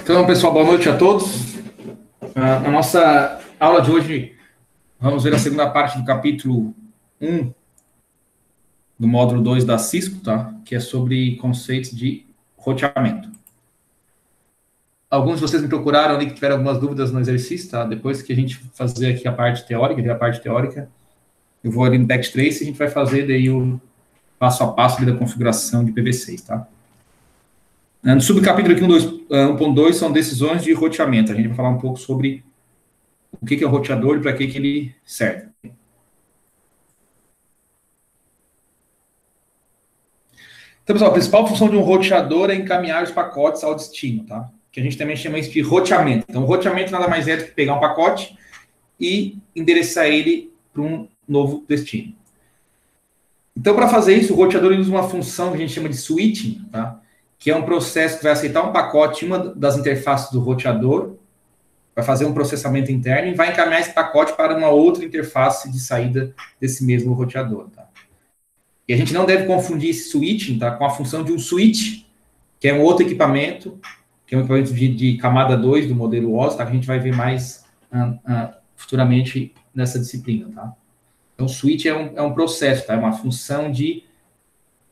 Então, pessoal, boa noite a todos. Na nossa aula de hoje, vamos ver a segunda parte do capítulo 1 do módulo 2 da Cisco, tá? Que é sobre conceitos de roteamento. Alguns de vocês me procuraram ali que tiveram algumas dúvidas no exercício, tá? Depois que a gente fazer aqui a parte teórica, eu vou ali no Backtrace e a gente vai fazer daí o passo a passo da configuração de PV6, tá? No subcapítulo aqui 1.2 são decisões de roteamento. A gente vai falar um pouco sobre o que é o roteador e para que ele serve. Então, pessoal, a principal função de um roteador é encaminhar os pacotes ao destino, tá? Que a gente também chama isso de roteamento. Então, o roteamento nada mais é do que pegar um pacote e endereçar ele para um novo destino. Então, para fazer isso, o roteador usa uma função que a gente chama de switching, tá? Que é um processo que vai aceitar um pacote em uma das interfaces do roteador, vai fazer um processamento interno e vai encaminhar esse pacote para uma outra interface de saída desse mesmo roteador, tá? E a gente não deve confundir esse switching, tá, com a função de um switch, que é um outro equipamento, que é um equipamento de camada 2 do modelo OS, tá? Que a gente vai ver mais futuramente nessa disciplina, tá? Então, o switch é um processo, tá? É uma função de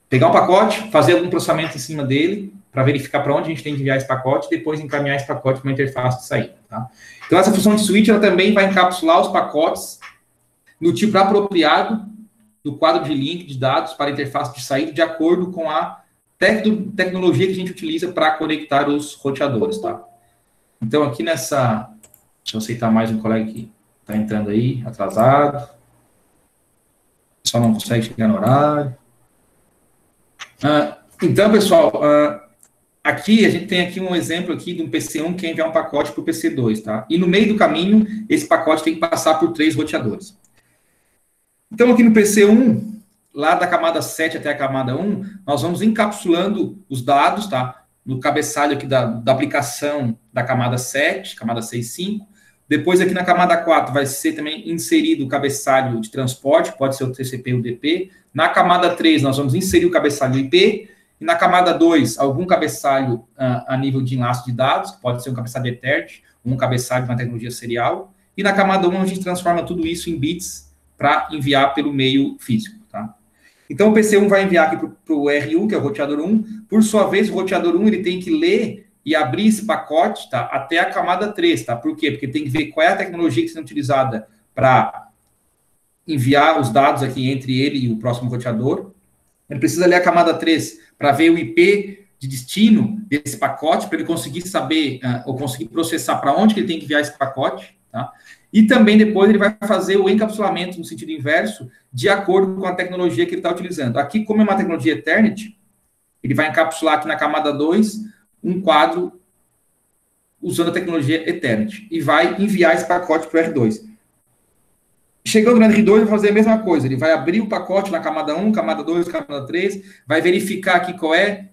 pegar um pacote, fazer algum processamento em cima dele, para verificar para onde a gente tem que enviar esse pacote, e depois encaminhar esse pacote para uma interface de saída, tá? Então, essa função de switch, ela também vai encapsular os pacotes no tipo apropriado do quadro de link de dados para a interface de saída, de acordo com a tecnologia que a gente utiliza para conectar os roteadores, tá? Então, aqui nessa... Deixa eu aceitar mais um colega que está entrando aí, atrasado. Só não consegue chegar no horário. Então, pessoal, aqui a gente tem aqui um exemplo aqui de um PC1 que quer enviar um pacote para o PC2, tá? E no meio do caminho, esse pacote tem que passar por 3 roteadores. Então, aqui no PC1, lá da camada 7 até a camada 1, nós vamos encapsulando os dados, tá? No cabeçalho aqui da aplicação da camada 7, camada 6.5. Depois, aqui na camada 4, vai ser também inserido o cabeçalho de transporte, pode ser o TCP ou o UDP. Na camada 3, nós vamos inserir o cabeçalho IP. E na camada 2, algum cabeçalho a nível de enlace de dados, que pode ser um cabeçalho Ethernet, um cabeçalho de uma tecnologia serial. E na camada 1, a gente transforma tudo isso em bits para enviar pelo meio físico, tá? Então, o PC1 vai enviar aqui para o R1, que é o roteador 1. Por sua vez, o roteador 1 ele tem que ler e abrir esse pacote, tá, até a camada 3, tá? Por quê? Porque tem que ver qual é a tecnologia que está sendo utilizada para enviar os dados aqui entre ele e o próximo roteador. Ele precisa ler a camada 3 para ver o IP de destino desse pacote, para ele conseguir saber, ou conseguir processar para onde que ele tem que enviar esse pacote, tá? E também depois ele vai fazer o encapsulamento no sentido inverso, de acordo com a tecnologia que ele está utilizando. Aqui, como é uma tecnologia Ethernet, ele vai encapsular aqui na camada 2 um quadro usando a tecnologia Ethernet e vai enviar esse pacote para o R2. Chegando no R2, ele vai fazer a mesma coisa. Ele vai abrir o pacote na camada 1, camada 2, camada 3, vai verificar aqui qual é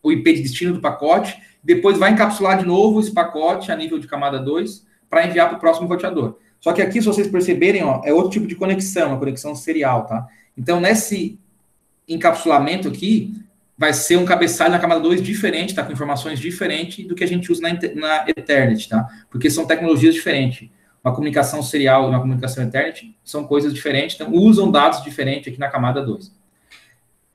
o IP de destino do pacote, depois vai encapsular de novo esse pacote a nível de camada 2 para enviar para o próximo roteador. Só que aqui, se vocês perceberem, ó, é outro tipo de conexão, uma conexão serial, tá? Então, nesse encapsulamento aqui, vai ser um cabeçalho na camada 2 diferente, tá? Com informações diferentes do que a gente usa na Ethernet, tá? Porque são tecnologias diferentes. Uma comunicação serial e uma comunicação Ethernet são coisas diferentes, então usam dados diferentes aqui na camada 2.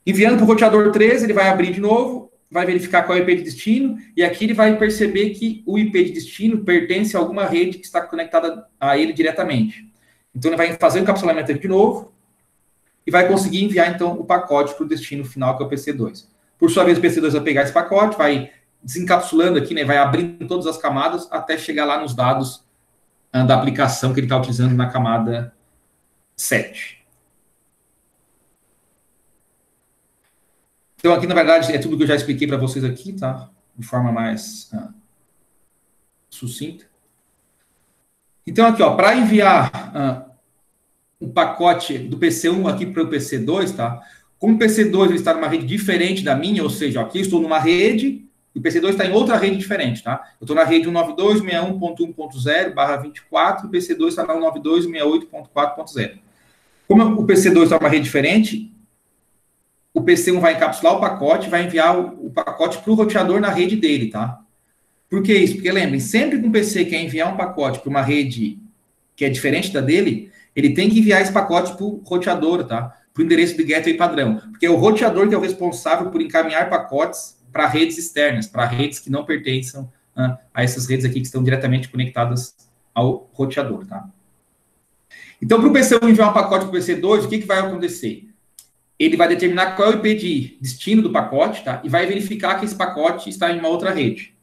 Enviando para o roteador 3, ele vai abrir de novo, vai verificar qual é o IP de destino, e aqui ele vai perceber que o IP de destino pertence a alguma rede que está conectada a ele diretamente. Então, ele vai fazer o encapsulamento aqui de novo, e vai conseguir enviar, então, o pacote para o destino final, que é o PC2. Por sua vez, o PC2 vai pegar esse pacote, vai desencapsulando aqui, né, vai abrindo todas as camadas, até chegar lá nos dados da aplicação que ele está utilizando na camada 7. Então, aqui, na verdade, é tudo que eu já expliquei para vocês aqui, tá? De forma mais sucinta. Então, aqui, ó, para enviar um pacote do PC1 aqui para o PC2, tá? Como o PC2 ele está numa rede diferente da minha, ou seja, aqui eu estou numa rede e o PC2 está em outra rede diferente, tá? Eu estou na rede 192.161.1.0/24 e o PC2 está na 192.168.4.0. Como o PC2 está numa rede diferente, o PC1 vai encapsular o pacote, vai enviar o pacote para o roteador na rede dele, tá? Por que isso? Porque lembrem, sempre que um PC quer enviar um pacote para uma rede que é diferente da dele, ele tem que enviar esse pacote para o roteador, tá? Para o endereço de gateway padrão. Porque é o roteador que é o responsável por encaminhar pacotes para redes externas, para redes que não pertençam a essas redes aqui que estão diretamente conectadas ao roteador, tá? Então, para o PC1 enviar um pacote para o PC2, o que vai acontecer? Ele vai determinar qual é o IP de destino do pacote, tá? E vai verificar que esse pacote está em uma outra rede.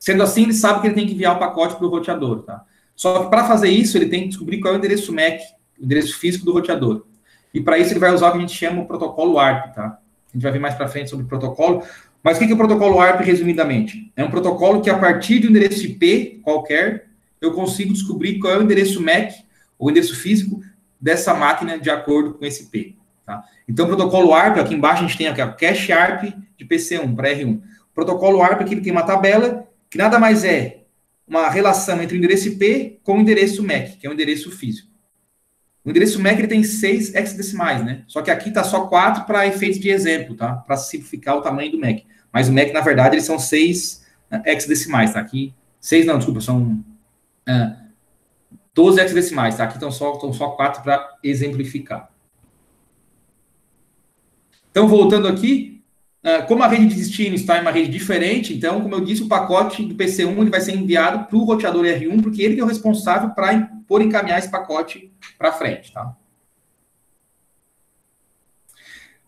Sendo assim, ele sabe que ele tem que enviar o pacote para o roteador, tá? Só que para fazer isso, ele tem que descobrir qual é o endereço MAC, o endereço físico do roteador. E para isso, ele vai usar o que a gente chama o protocolo ARP, tá? A gente vai ver mais para frente sobre o protocolo. Mas o que é o protocolo ARP, resumidamente? É um protocolo que, a partir do endereço IP qualquer, eu consigo descobrir qual é o endereço MAC, ou endereço físico, dessa máquina de acordo com esse IP. Tá? Então, o protocolo ARP, aqui embaixo a gente tem aqui, o cache ARP de PC1 para R1. O protocolo ARP aqui ele tem uma tabela que nada mais é uma relação entre o endereço IP com o endereço MAC, que é o endereço físico. O endereço MAC ele tem 6 hexadecimais, né? Só que aqui está só 4 para efeitos de exemplo, tá? Para simplificar o tamanho do MAC. Mas o MAC, na verdade, eles são 6 hexadecimais, tá? Aqui, 6 não, desculpa, são 12 hexadecimais, tá? Aqui estão só 4 para exemplificar. Então, voltando aqui, como a rede de destino está em uma rede diferente, então, como eu disse, o pacote do PC1 ele vai ser enviado para o roteador R1, porque ele é o responsável por encaminhar esse pacote para frente, tá?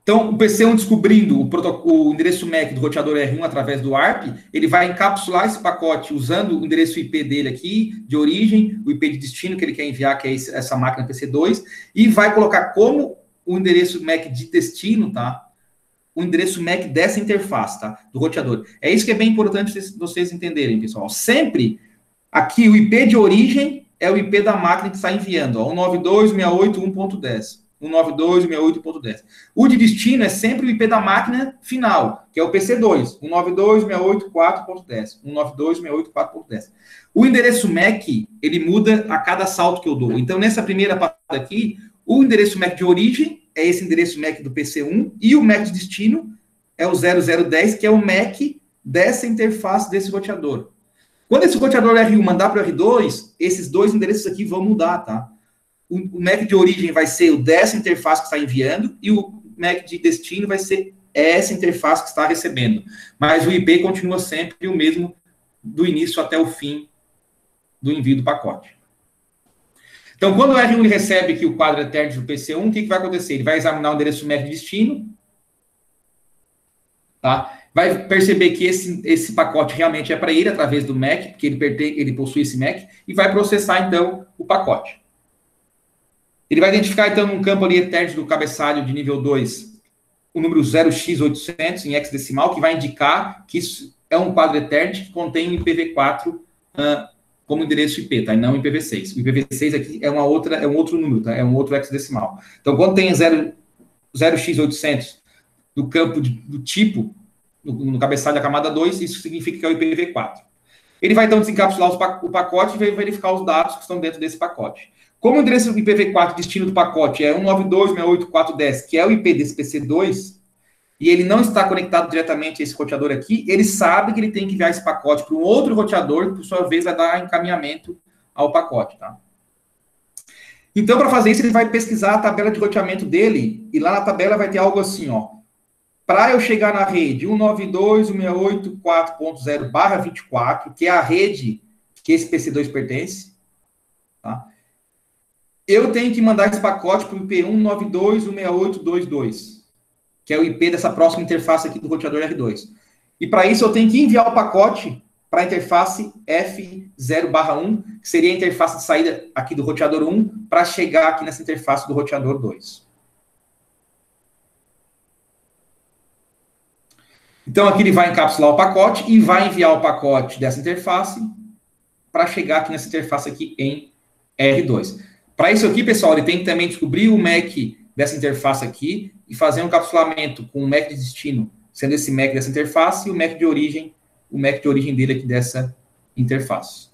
Então, o PC1 descobrindo o endereço MAC do roteador R1 através do ARP, ele vai encapsular esse pacote usando o endereço IP dele aqui, de origem, o IP de destino que ele quer enviar, que é essa máquina PC2, e vai colocar como o endereço MAC de destino, tá? O endereço MAC dessa interface, tá? Do roteador. É isso que é bem importante vocês entenderem, pessoal. Sempre, aqui, o IP de origem é o IP da máquina que está enviando, ó, 192.168.1.10. 192.168.10. O de destino é sempre o IP da máquina final, que é o PC2, 192.168.4.10. 192.168.4.10. O endereço MAC, ele muda a cada salto que eu dou. Então, nessa primeira parte aqui, o endereço MAC de origem é esse endereço MAC do PC1 e o MAC de destino é o 0010, que é o MAC dessa interface desse roteador. Quando esse roteador R1 mandar para o R2, esses dois endereços aqui vão mudar, tá? O MAC de origem vai ser o dessa interface que está enviando e o MAC de destino vai ser essa interface que está recebendo. Mas o IP continua sempre o mesmo do início até o fim do envio do pacote. Então, quando o R1 ele recebe aqui o quadro eterno do PC1, o que vai acontecer? Ele vai examinar o endereço MAC de destino, tá? Vai perceber que esse pacote realmente é para ele, através do MAC, porque ele possui esse MAC, e vai processar, então, o pacote. Ele vai identificar, então, num campo ali eterno do cabeçalho de nível 2, o número 0x800 em hexadecimal, que vai indicar que isso é um quadro eterno que contém um IPv4 como endereço IP, tá? E não IPv6. O IPv6 aqui é um outro número, tá? É um outro hexadecimal. Então, quando tem 0x800 no campo do tipo, no cabeçalho da camada 2, isso significa que é o IPv4. Ele vai, então, desencapsular o pacote e vai verificar os dados que estão dentro desse pacote. Como o endereço IPv4 destino do pacote é 192.168.4.10, que é o IP desse PC2, e ele não está conectado diretamente a esse roteador aqui, ele sabe que ele tem que enviar esse pacote para um outro roteador, que, por sua vez, vai dar encaminhamento ao pacote, tá? Então, para fazer isso, ele vai pesquisar a tabela de roteamento dele, e lá na tabela vai ter algo assim, ó. Para eu chegar na rede 192.168.4.0/24, que é a rede que esse PC2 pertence, tá? Eu tenho que mandar esse pacote para o IP 192.168.2.2, que é o IP dessa próxima interface aqui do roteador R2. E para isso eu tenho que enviar o pacote para a interface F0/1, que seria a interface de saída aqui do roteador 1, para chegar aqui nessa interface do roteador 2. Então aqui ele vai encapsular o pacote e vai enviar o pacote dessa interface para chegar aqui nessa interface aqui em R2. Para isso aqui, pessoal, ele tem que também descobrir o MAC dessa interface aqui e fazer um encapsulamento com o MAC de destino, sendo esse MAC dessa interface, e o MAC de origem dele aqui dessa interface.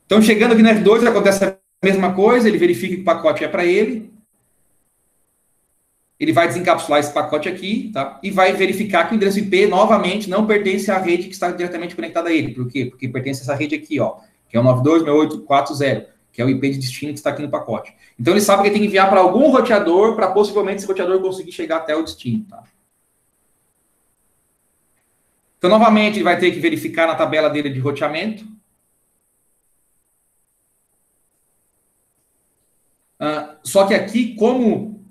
Então, chegando aqui no F2, acontece a mesma coisa, ele verifica que o pacote é para ele ele vai desencapsular esse pacote aqui, tá? E vai verificar que o endereço IP, novamente, não pertence à rede que está diretamente conectada a ele. Por quê? Porque pertence a essa rede aqui, ó, que é o 92.68.40, que é o IP de destino que está aqui no pacote. Então, ele sabe que ele tem que enviar para algum roteador, para possivelmente esse roteador conseguir chegar até o destino, tá? Então, novamente, ele vai ter que verificar na tabela dele de roteamento. Só que aqui, como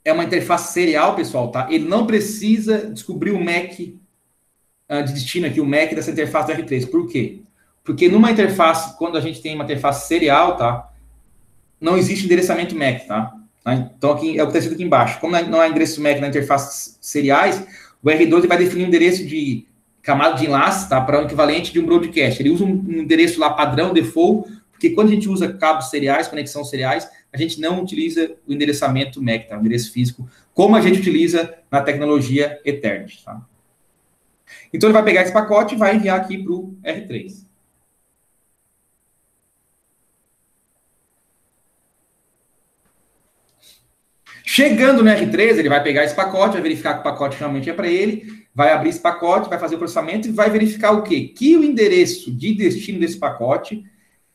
é uma interface serial, pessoal, tá? Ele não precisa descobrir o MAC de destino aqui, o MAC dessa interface do R3. Por quê? Porque numa interface, quando a gente tem uma interface serial, tá? Não existe endereçamento MAC, tá? Então, aqui é o que está escrito aqui embaixo. Como não há endereço MAC na interface seriais, o R2 vai definir um endereço de camada de enlace, tá? Para o equivalente de um broadcast. Ele usa um endereço lá padrão, default, porque quando a gente usa cabos seriais, conexão seriais, a gente não utiliza o endereçamento MAC, tá? O endereço físico, como a gente utiliza na tecnologia Ethernet, tá? Então, ele vai pegar esse pacote e vai enviar aqui para o R3. Chegando no R3, ele vai pegar esse pacote, vai verificar que o pacote realmente é para ele, vai abrir esse pacote, vai fazer o processamento e vai verificar o quê? Que o endereço de destino desse pacote,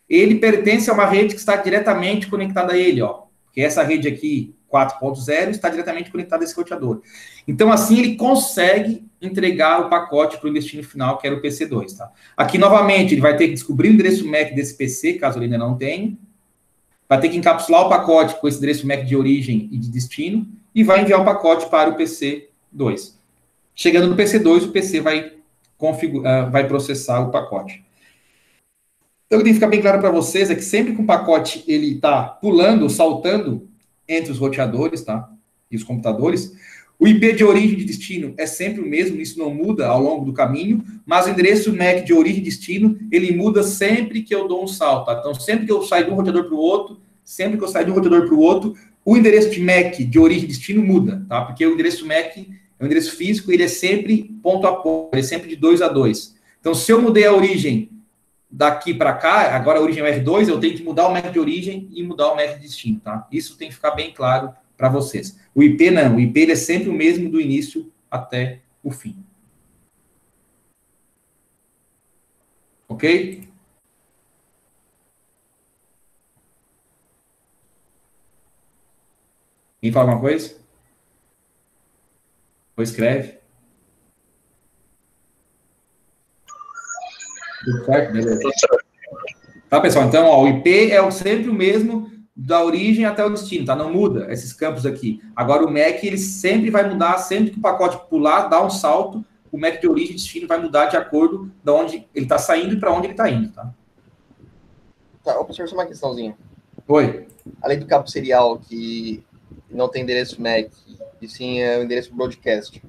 ele pertence a uma rede que está diretamente conectada a ele, ó. Que essa rede aqui, 4.0, está diretamente conectada a esse roteador. Então, assim, ele consegue entregar o pacote para o destino final, que era o PC2, tá? Aqui, novamente, ele vai ter que descobrir o endereço MAC desse PC, caso ele ainda não tenha. Vai ter que encapsular o pacote com esse endereço MAC de origem e de destino e vai enviar o pacote para o PC2. Chegando no PC2, o PC vai processar o pacote. Então, o que tem que ficar bem claro para vocês é que sempre que o pacote ele está pulando, saltando entre os roteadores, tá? E os computadores, o IP de origem e de destino é sempre o mesmo, isso não muda ao longo do caminho, mas o endereço MAC de origem e destino, ele muda sempre que eu dou um salto, tá? Então, sempre que eu saio de um roteador para o outro, o endereço de MAC de origem e destino muda, tá? Porque o endereço MAC é um endereço físico, ele é sempre ponto a ponto, ele é sempre de 2 a 2. Então, se eu mudei a origem daqui para cá, agora a origem é R2, eu tenho que mudar o MAC de origem e mudar o MAC de destino, tá? Isso tem que ficar bem claro para vocês. O IP não, o IP ele é sempre o mesmo do início até o fim. Ok? Quem fala alguma coisa? Ou escreve? Tudo certo? Beleza. Tá, pessoal? Então, ó, o IP é sempre o mesmo da origem até o destino, tá? Não muda esses campos aqui. Agora, o MAC, ele sempre vai mudar, sempre que o pacote pular, dar um salto, o MAC de origem e destino vai mudar de acordo de onde ele está saindo e para onde ele está indo, tá? Tá, professor, só uma questãozinha. Oi. Além do cabo serial, que não tem endereço MAC, e sim é o endereço broadcast.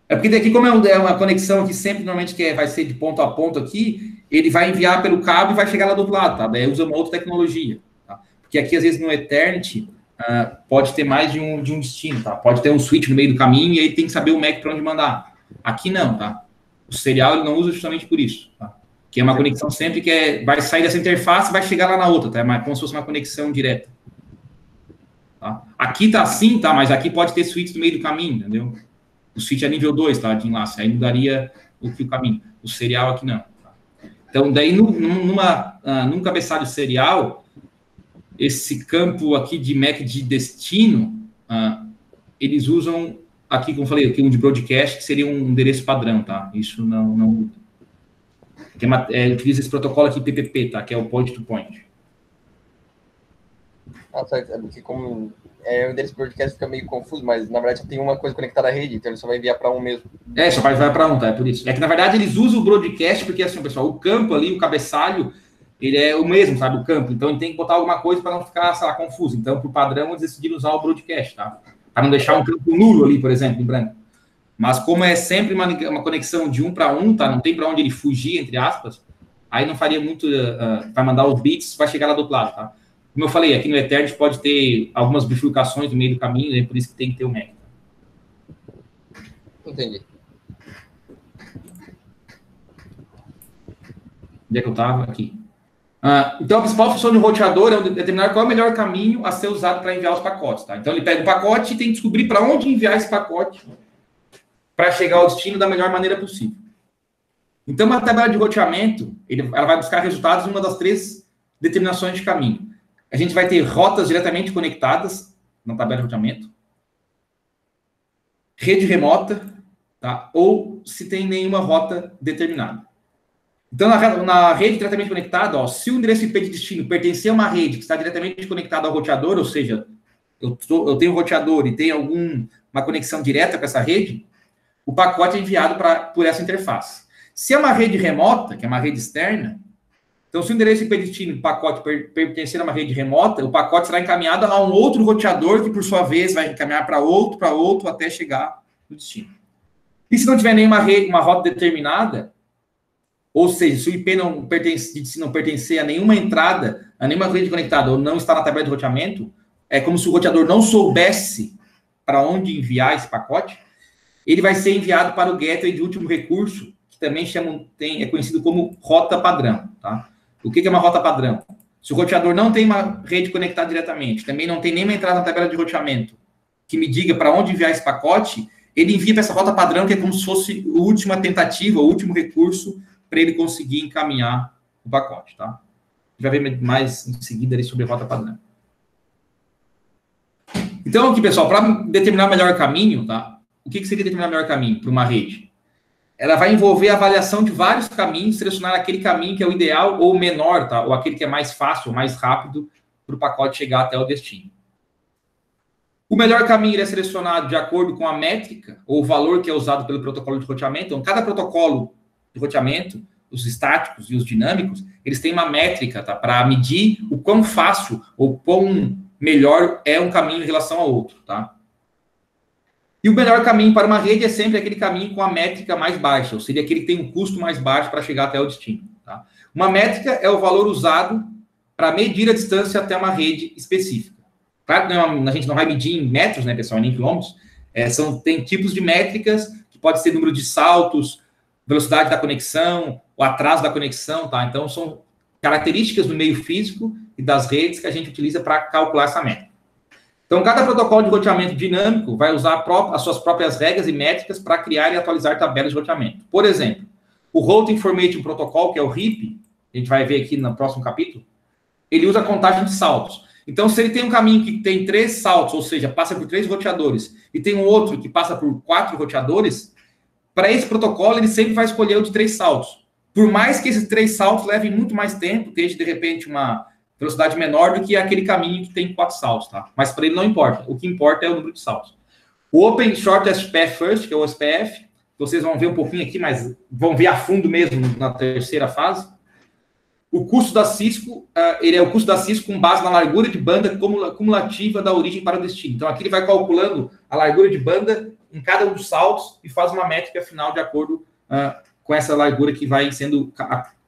É porque daqui, como é uma conexão que sempre, normalmente, vai ser de ponto a ponto aqui, ele vai enviar pelo cabo e vai chegar lá do outro lado, tá? Daí usa uma outra tecnologia, tá? Porque aqui, às vezes, no Ethernet, pode ter mais de um destino, tá? Pode ter um switch no meio do caminho e aí tem que saber o MAC para onde mandar. Aqui não, tá? O serial ele não usa justamente por isso, tá? Que é uma conexão sempre que vai sair dessa interface e vai chegar lá na outra, tá? É como se fosse uma conexão direta. Tá? Aqui tá assim, tá? Mas aqui pode ter switch no meio do caminho, entendeu? O switch é nível 2, tá? De enlace. Aí mudaria o caminho. O serial aqui não. Tá? Então, daí, num cabeçalho serial, esse campo aqui de MAC de destino, eles usam aqui, como eu falei, aqui um de broadcast, que seria um endereço padrão, tá? Isso não muda. Utiliza esse protocolo aqui, PPP, tá? Que é o point-to-point. Certo. É porque como o endereço broadcast fica meio confuso, mas na verdade só tem uma coisa conectada à rede, então ele só vai enviar para um mesmo. Só vai para um, tá? É por isso. É que na verdade eles usam o broadcast, porque assim, pessoal, o campo ali, o cabeçalho, ele é o mesmo, sabe? O campo. Então ele tem que botar alguma coisa para não ficar, sei lá, confuso. Então, por padrão, eles decidiram usar o broadcast, tá? Para não deixar um campo nulo ali, por exemplo, em branco. Mas como é sempre uma conexão de 1 para 1, tá? Não tem para onde ele fugir, entre aspas, aí não faria muito. Vai mandar os bits, vai chegar lá do outro lado, tá? Como eu falei, aqui no Ethernet pode ter algumas bifurcações no meio do caminho, né? Por isso que tem que ter o MAC. Entendi. Onde é que eu estava? Aqui. Então, a principal função do roteador é determinar qual é o melhor caminho a ser usado para enviar os pacotes. Tá? Então, ele pega o pacote e tem que descobrir para onde enviar esse pacote para chegar ao destino da melhor maneira possível. Então, uma tabela de roteamento, ela vai buscar resultados em uma das 3 determinações de caminho. A gente vai ter rotas diretamente conectadas na tabela de roteamento, rede remota, tá? Ou se tem nenhuma rota determinada. Então, na rede diretamente conectada, ó, se o endereço IP de destino pertencer a uma rede que está diretamente conectada ao roteador, ou seja, eu tenho um roteador e tenho uma conexão direta com essa rede, o pacote é enviado por essa interface. Se é uma rede remota, que é uma rede externa, então se o endereço IP de destino do pacote pertencer a uma rede remota, o pacote será encaminhado a um outro roteador que, por sua vez, vai encaminhar para outro, até chegar no destino. E se não tiver nenhuma uma rota determinada, ou seja, se o IP não pertencer a nenhuma entrada, a nenhuma rede conectada, ou não está na tabela de roteamento, é como se o roteador não soubesse para onde enviar esse pacote, ele vai ser enviado para o gateway de último recurso, que também é conhecido como rota padrão. Tá? O que é uma rota padrão? Se o roteador não tem uma rede conectada diretamente, também não tem nenhuma entrada na tabela de roteamento que me diga para onde enviar esse pacote, ele envia para essa rota padrão, que é como se fosse a última tentativa, o último recurso para ele conseguir encaminhar o pacote, tá? A gente vai ver mais em seguida ali sobre a rota padrão. Então, aqui, pessoal, para determinar o melhor caminho, tá? O que seria determinar o melhor caminho para uma rede? Ela vai envolver a avaliação de vários caminhos, selecionar aquele caminho que é o ideal ou o menor, tá? Ou aquele que é mais fácil, mais rápido para o pacote chegar até o destino. O melhor caminho é selecionado de acordo com a métrica ou o valor que é usado pelo protocolo de roteamento. Então, cada protocolo de roteamento, os estáticos e os dinâmicos, eles têm uma métrica, tá? Para medir o quão fácil ou quão melhor é um caminho em relação ao outro, tá? E o melhor caminho para uma rede é sempre aquele caminho com a métrica mais baixa, ou seja, aquele que tem um custo mais baixo para chegar até o destino, tá? Uma métrica é o valor usado para medir a distância até uma rede específica. Claro que a gente não vai medir em metros, né, pessoal, nem em quilômetros. Tem tipos de métricas, que pode ser número de saltos, velocidade da conexão, o atraso da conexão, tá? Então, são características do meio físico e das redes que a gente utiliza para calcular essa métrica. Então, cada protocolo de roteamento dinâmico vai usar as suas próprias regras e métricas para criar e atualizar tabelas de roteamento. Por exemplo, o Route Information Protocol, que é o RIP, a gente vai ver aqui no próximo capítulo, ele usa a contagem de saltos. Então, se ele tem um caminho que tem 3 saltos, ou seja, passa por 3 roteadores, e tem um outro que passa por 4 roteadores, para esse protocolo, ele sempre vai escolher o de 3 saltos. Por mais que esses 3 saltos levem muito mais tempo, esteja, de repente, uma velocidade menor do que aquele caminho que tem 4 saltos, tá? Mas para ele não importa. O que importa é o número de saltos. O Open Shortest Path First, que é o SPF, vocês vão ver um pouquinho aqui, mas vão ver a fundo mesmo na terceira fase. O custo da Cisco, ele é o custo da Cisco com base na largura de banda cumulativa da origem para o destino. Então, aqui ele vai calculando a largura de banda em cada um dos saltos e faz uma métrica final de acordo com essa largura que vai sendo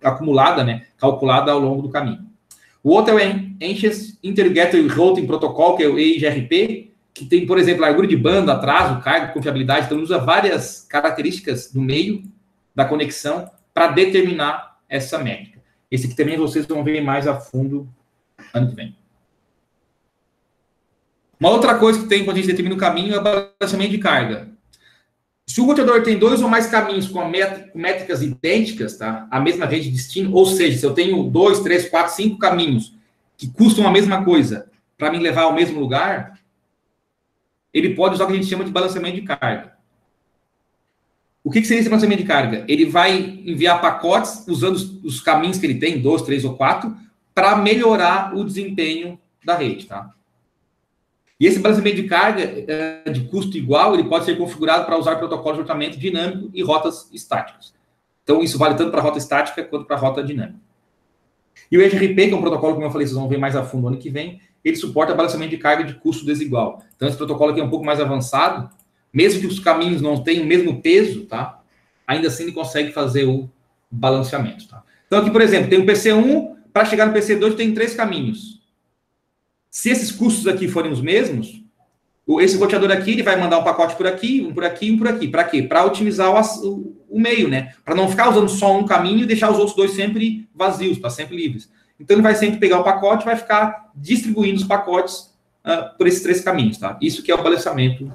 acumulada, né, calculada ao longo do caminho. O outro é o Anxious Intergateway Routing Protocol, que é o EIGRP, que tem, por exemplo, largura de banda, atraso, carga, confiabilidade. Então, usa várias características do meio da conexão para determinar essa métrica. Esse aqui também vocês vão ver mais a fundo ano que vem. Uma outra coisa que tem quando a gente determina o caminho é o balanceamento de carga. Se o roteador tem 2 ou mais caminhos com métricas idênticas, tá? A mesma rede de destino, ou seja, se eu tenho 2, 3, 4, 5 caminhos que custam a mesma coisa para me levar ao mesmo lugar, ele pode usar o que a gente chama de balanceamento de carga. O que seria esse balanceamento de carga? Ele vai enviar pacotes usando os caminhos que ele tem, 2, 3 ou 4, para melhorar o desempenho da rede, tá? E esse balanceamento de carga de custo igual, ele pode ser configurado para usar protocolos de roteamento dinâmico e rotas estáticas. Então, isso vale tanto para a rota estática quanto para a rota dinâmica. E o EGRP, que é um protocolo, como eu falei, vocês vão ver mais a fundo no ano que vem, ele suporta balanceamento de carga de custo desigual. Então, esse protocolo aqui é um pouco mais avançado, mesmo que os caminhos não tenham o mesmo peso, tá? Ainda assim ele consegue fazer o balanceamento, tá? Então, aqui, por exemplo, tem o PC1, para chegar no PC2 tem 3 caminhos. Se esses custos aqui forem os mesmos, esse roteador aqui, ele vai mandar um pacote por aqui, um por aqui, um por aqui. Para quê? Para otimizar o meio, né? Para não ficar usando só um caminho e deixar os outros 2 sempre vazios, para sempre livres. Então, ele vai sempre pegar o pacote e vai ficar distribuindo os pacotes por esses 3 caminhos, tá? Isso que é o balanceamento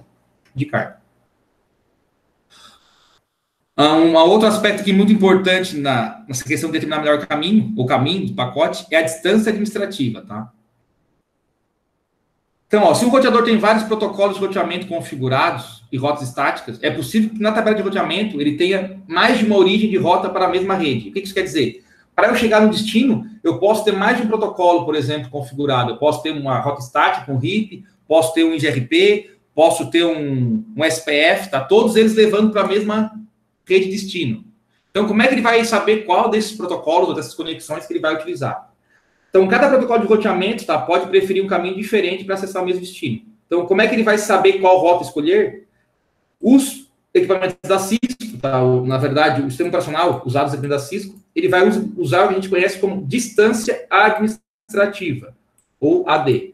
de carga. Um outro aspecto aqui muito importante nessa questão de determinar melhor o caminho do pacote, é a distância administrativa, tá? Então, se o roteador tem vários protocolos de roteamento configurados e rotas estáticas, é possível que na tabela de roteamento ele tenha mais de uma origem de rota para a mesma rede. O que isso quer dizer? Para eu chegar no destino, eu posso ter mais de um protocolo, por exemplo, configurado. Eu posso ter uma rota estática, um RIP, posso ter um IGRP, posso ter um SPF, tá? Todos eles levando para a mesma rede destino. Então, como é que ele vai saber qual desses protocolos ou dessas conexões que ele vai utilizar? Então, cada protocolo de roteamento, tá, pode preferir um caminho diferente para acessar o mesmo destino. Então, como é que ele vai saber qual rota escolher? Os equipamentos da Cisco, tá, na verdade, o sistema operacional usado nos equipamentos da Cisco, ele vai usar o que a gente conhece como distância administrativa, ou AD,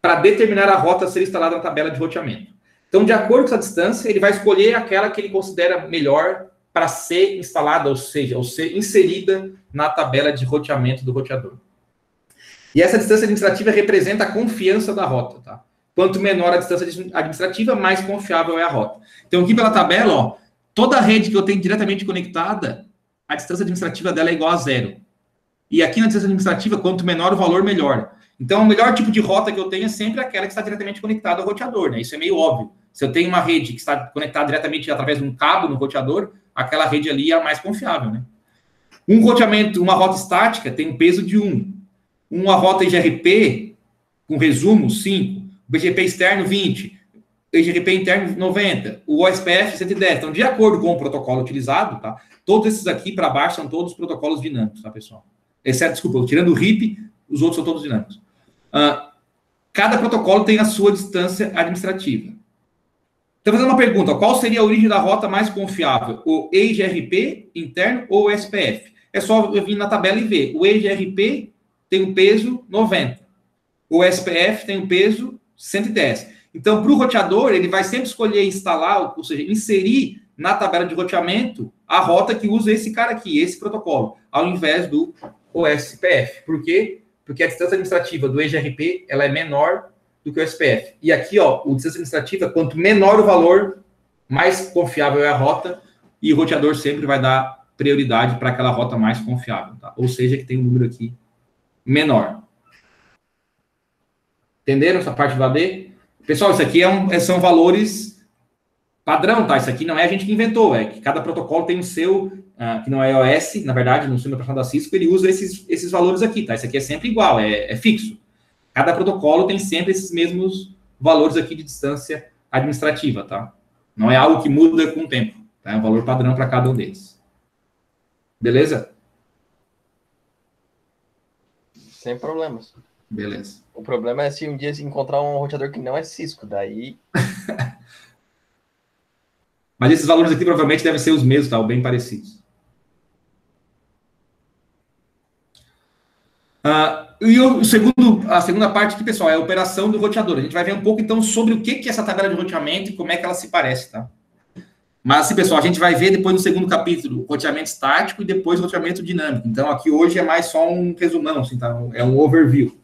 para determinar a rota a ser instalada na tabela de roteamento. Então, de acordo com essa distância, ele vai escolher aquela que ele considera melhor para ser instalada, ou seja, ou ser inserida na tabela de roteamento do roteador. E essa distância administrativa representa a confiança da rota, tá? Quanto menor a distância administrativa, mais confiável é a rota. Então, aqui pela tabela, toda a rede que eu tenho diretamente conectada, a distância administrativa dela é igual a 0. E aqui na distância administrativa, quanto menor o valor, melhor. Então, o melhor tipo de rota que eu tenho é sempre aquela que está diretamente conectada ao roteador, né? Isso é meio óbvio. Se eu tenho uma rede que está conectada diretamente através de um cabo no roteador, aquela rede ali é a mais confiável, né? Um roteamento, uma rota estática tem um peso de 1. Uma rota IGRP, com resumo, 5. O BGP externo, 20. O IGRP interno, 90. O OSPF, 110. Então, de acordo com o protocolo utilizado, tá? Todos esses aqui para baixo são todos protocolos dinâmicos, tá, pessoal? Exceto, desculpa, tirando o RIP, os outros são todos dinâmicos. Cada protocolo tem a sua distância administrativa. Então, fazendo uma pergunta, qual seria a origem da rota mais confiável? O EIGRP interno ou o SPF? É só eu vir na tabela e ver. O EIGRP tem um peso 90. O SPF tem um peso 110. Então, para o roteador, ele vai sempre escolher instalar, ou seja, inserir na tabela de roteamento a rota que usa esse cara aqui, esse protocolo, ao invés do OSPF. Por quê? Porque a distância administrativa do EIGRP ela é menor do que o SPF. E aqui, o distância administrativa, quanto menor o valor, mais confiável é a rota, e o roteador sempre vai dar prioridade para aquela rota mais confiável, tá? Ou seja, que tem um número aqui menor. Entenderam essa parte do AD? Pessoal, isso aqui são valores padrão, tá? Isso aqui não é a gente que inventou, é que cada protocolo tem o seu, que não é iOS, na verdade, no sistema operacional da Cisco, ele usa esses valores aqui, tá? Isso aqui é sempre igual, é fixo. Cada protocolo tem sempre esses mesmos valores aqui de distância administrativa, tá? Não é algo que muda com o tempo, tá? É um valor padrão para cada um deles. Beleza? Sem problemas. Beleza. O problema é se um dia se encontrar um roteador que não é Cisco, daí... Mas esses valores aqui provavelmente devem ser os mesmos, tá? Ou bem parecidos. E a segunda parte aqui, pessoal, é a operação do roteador. A gente vai ver um pouco, então, sobre o que é essa tabela de roteamento e como é que ela se parece, tá? Mas, assim, pessoal, a gente vai ver depois no segundo capítulo roteamento estático e depois roteamento dinâmico. Então, aqui hoje é mais só um resumão, assim, tá? É um overview.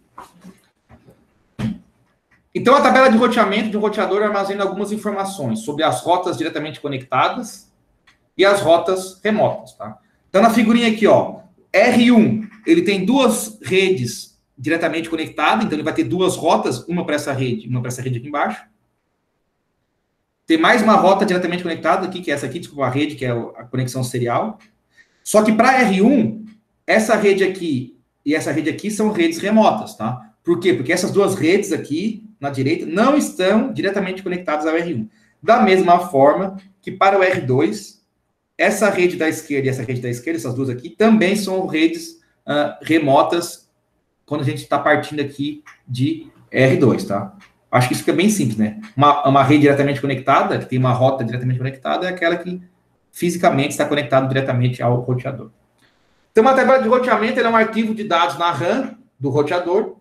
Então, a tabela de roteamento de um roteador armazena algumas informações sobre as rotas diretamente conectadas e as rotas remotas, tá? Então, na figurinha aqui, R1, ele tem duas redes diretamente conectadas, então ele vai ter duas rotas, uma para essa rede, uma para essa rede aqui embaixo. Tem mais uma rota diretamente conectada aqui, que é essa aqui, desculpa, a rede, que é a conexão serial. Só que para R1, essa rede aqui e essa rede aqui são redes remotas, tá? Por quê? Porque essas duas redes aqui, na direita, não estão diretamente conectadas ao R1. Da mesma forma que para o R2, essa rede da esquerda e essa rede da esquerda, essas duas aqui, também são redes remotas, quando a gente está partindo aqui de R2, tá? Acho que isso fica bem simples, né? Uma rede diretamente conectada, que tem uma rota diretamente conectada, é aquela que fisicamente está conectada diretamente ao roteador. Então, uma tabela de roteamento é um arquivo de dados na RAM do roteador.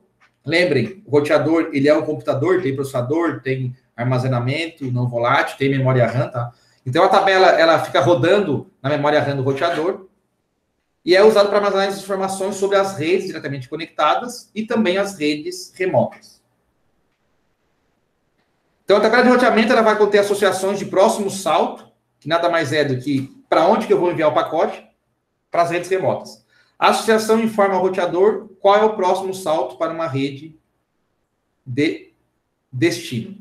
Lembrem, o roteador, ele é um computador, tem processador, tem armazenamento não volátil, tem memória RAM, tá? Então, a tabela, ela fica rodando na memória RAM do roteador. e é usado para armazenar as informações sobre as redes diretamente conectadas e também as redes remotas. Então, a tabela de roteamento ela vai conter associações de próximo salto, que nada mais é do que para onde que eu vou enviar o pacote, para as redes remotas. A associação informa ao roteador qual é o próximo salto para uma rede de destino.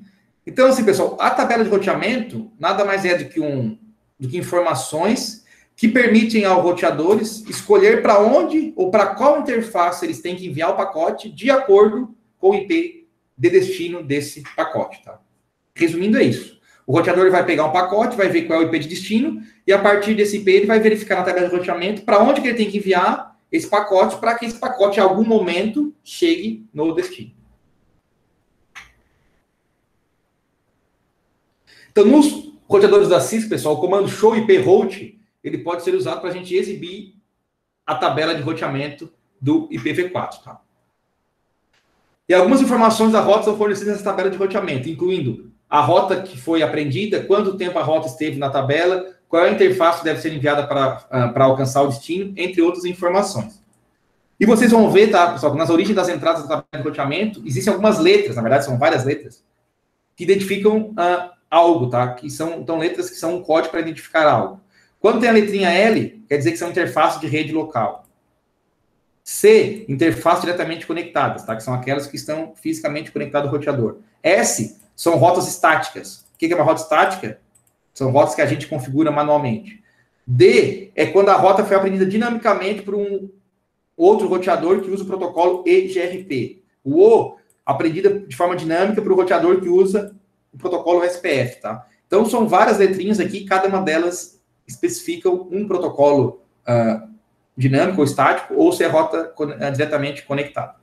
Então, assim, pessoal, a tabela de roteamento nada mais é do que informações que permitem aos roteadores escolher para onde ou para qual interface eles têm que enviar o pacote de acordo com o IP de destino desse pacote, tá? Resumindo, é isso. O roteador vai pegar um pacote, vai ver qual é o IP de destino, e a partir desse IP ele vai verificar na tabela de roteamento para onde que ele tem que enviar esse pacote para que esse pacote, em algum momento, chegue no destino. Então, nos roteadores da Cisco, pessoal, o comando show IP route, ele pode ser usado para a gente exibir a tabela de roteamento do IPv4, tá? E algumas informações da rota são fornecidas nessa tabela de roteamento, incluindo a rota que foi aprendida, quanto tempo a rota esteve na tabela, qual é a interface que deve ser enviada para alcançar o destino, entre outras informações. E vocês vão ver, tá, pessoal, que nas origens das entradas da tabela de roteamento, existem algumas letras, na verdade são várias letras, que identificam algo, tá? Que são então, letras que são um código para identificar algo. Quando tem a letrinha L, quer dizer que são interfaces de rede local. C, interfaces diretamente conectadas, tá? Que são aquelas que estão fisicamente conectadas ao roteador. S, são rotas estáticas. O que é uma rota estática? São rotas que a gente configura manualmente. D, é quando a rota foi aprendida dinamicamente por um outro roteador que usa o protocolo eGRP. O O, aprendida de forma dinâmica por um roteador que usa o protocolo SPF, tá? Então, são várias letrinhas aqui, cada uma delas especifica um protocolo dinâmico ou estático, ou se é rota diretamente conectada.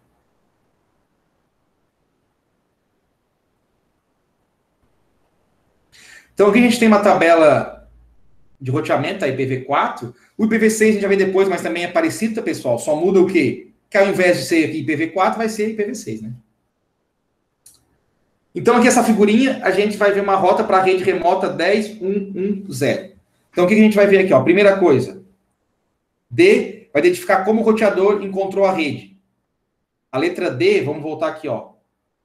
Então, aqui a gente tem uma tabela de roteamento, a IPv4. O IPv6 a gente já vê depois, mas também é parecido, tá, pessoal? Só muda o quê? Que ao invés de ser aqui IPv4, vai ser IPv6, né? Então, aqui essa figurinha, a gente vai ver uma rota para a rede remota 10.1.1.0. Então, o que a gente vai ver aqui? Ó? Primeira coisa, D vai identificar como o roteador encontrou a rede. A letra D, vamos voltar aqui, ó.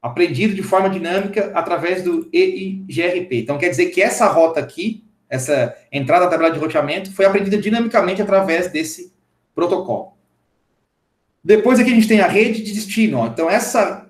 Aprendido de forma dinâmica através do eIGRP. Então, quer dizer que essa rota aqui, essa entrada da tabela de roteamento, foi aprendida dinamicamente através desse protocolo. Depois aqui a gente tem a rede de destino. Ó. Então, essa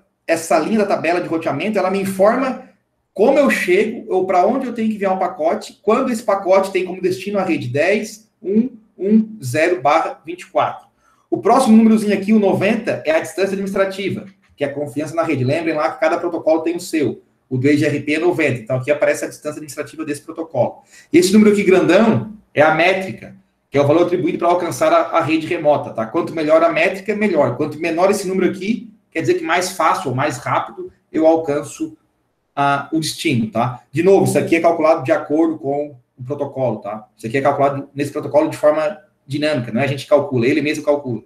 linha da tabela de roteamento, ela me informa como eu chego, ou para onde eu tenho que enviar um pacote, quando esse pacote tem como destino a rede 10.1.1.0/24. O próximo númerozinho aqui, o 90, é a distância administrativa, que é a confiança na rede. Lembrem lá que cada protocolo tem o seu. O do eGRP é 90, então aqui aparece a distância administrativa desse protocolo. E esse número aqui grandão é a métrica, que é o valor atribuído para alcançar a rede remota, tá? Quanto melhor a métrica, melhor. Quanto menor esse número aqui, quer dizer que mais fácil ou mais rápido eu alcanço o destino, tá? De novo, isso aqui é calculado de acordo com o protocolo, tá? Isso aqui é calculado nesse protocolo de forma dinâmica, não é a gente calcula, ele mesmo calcula.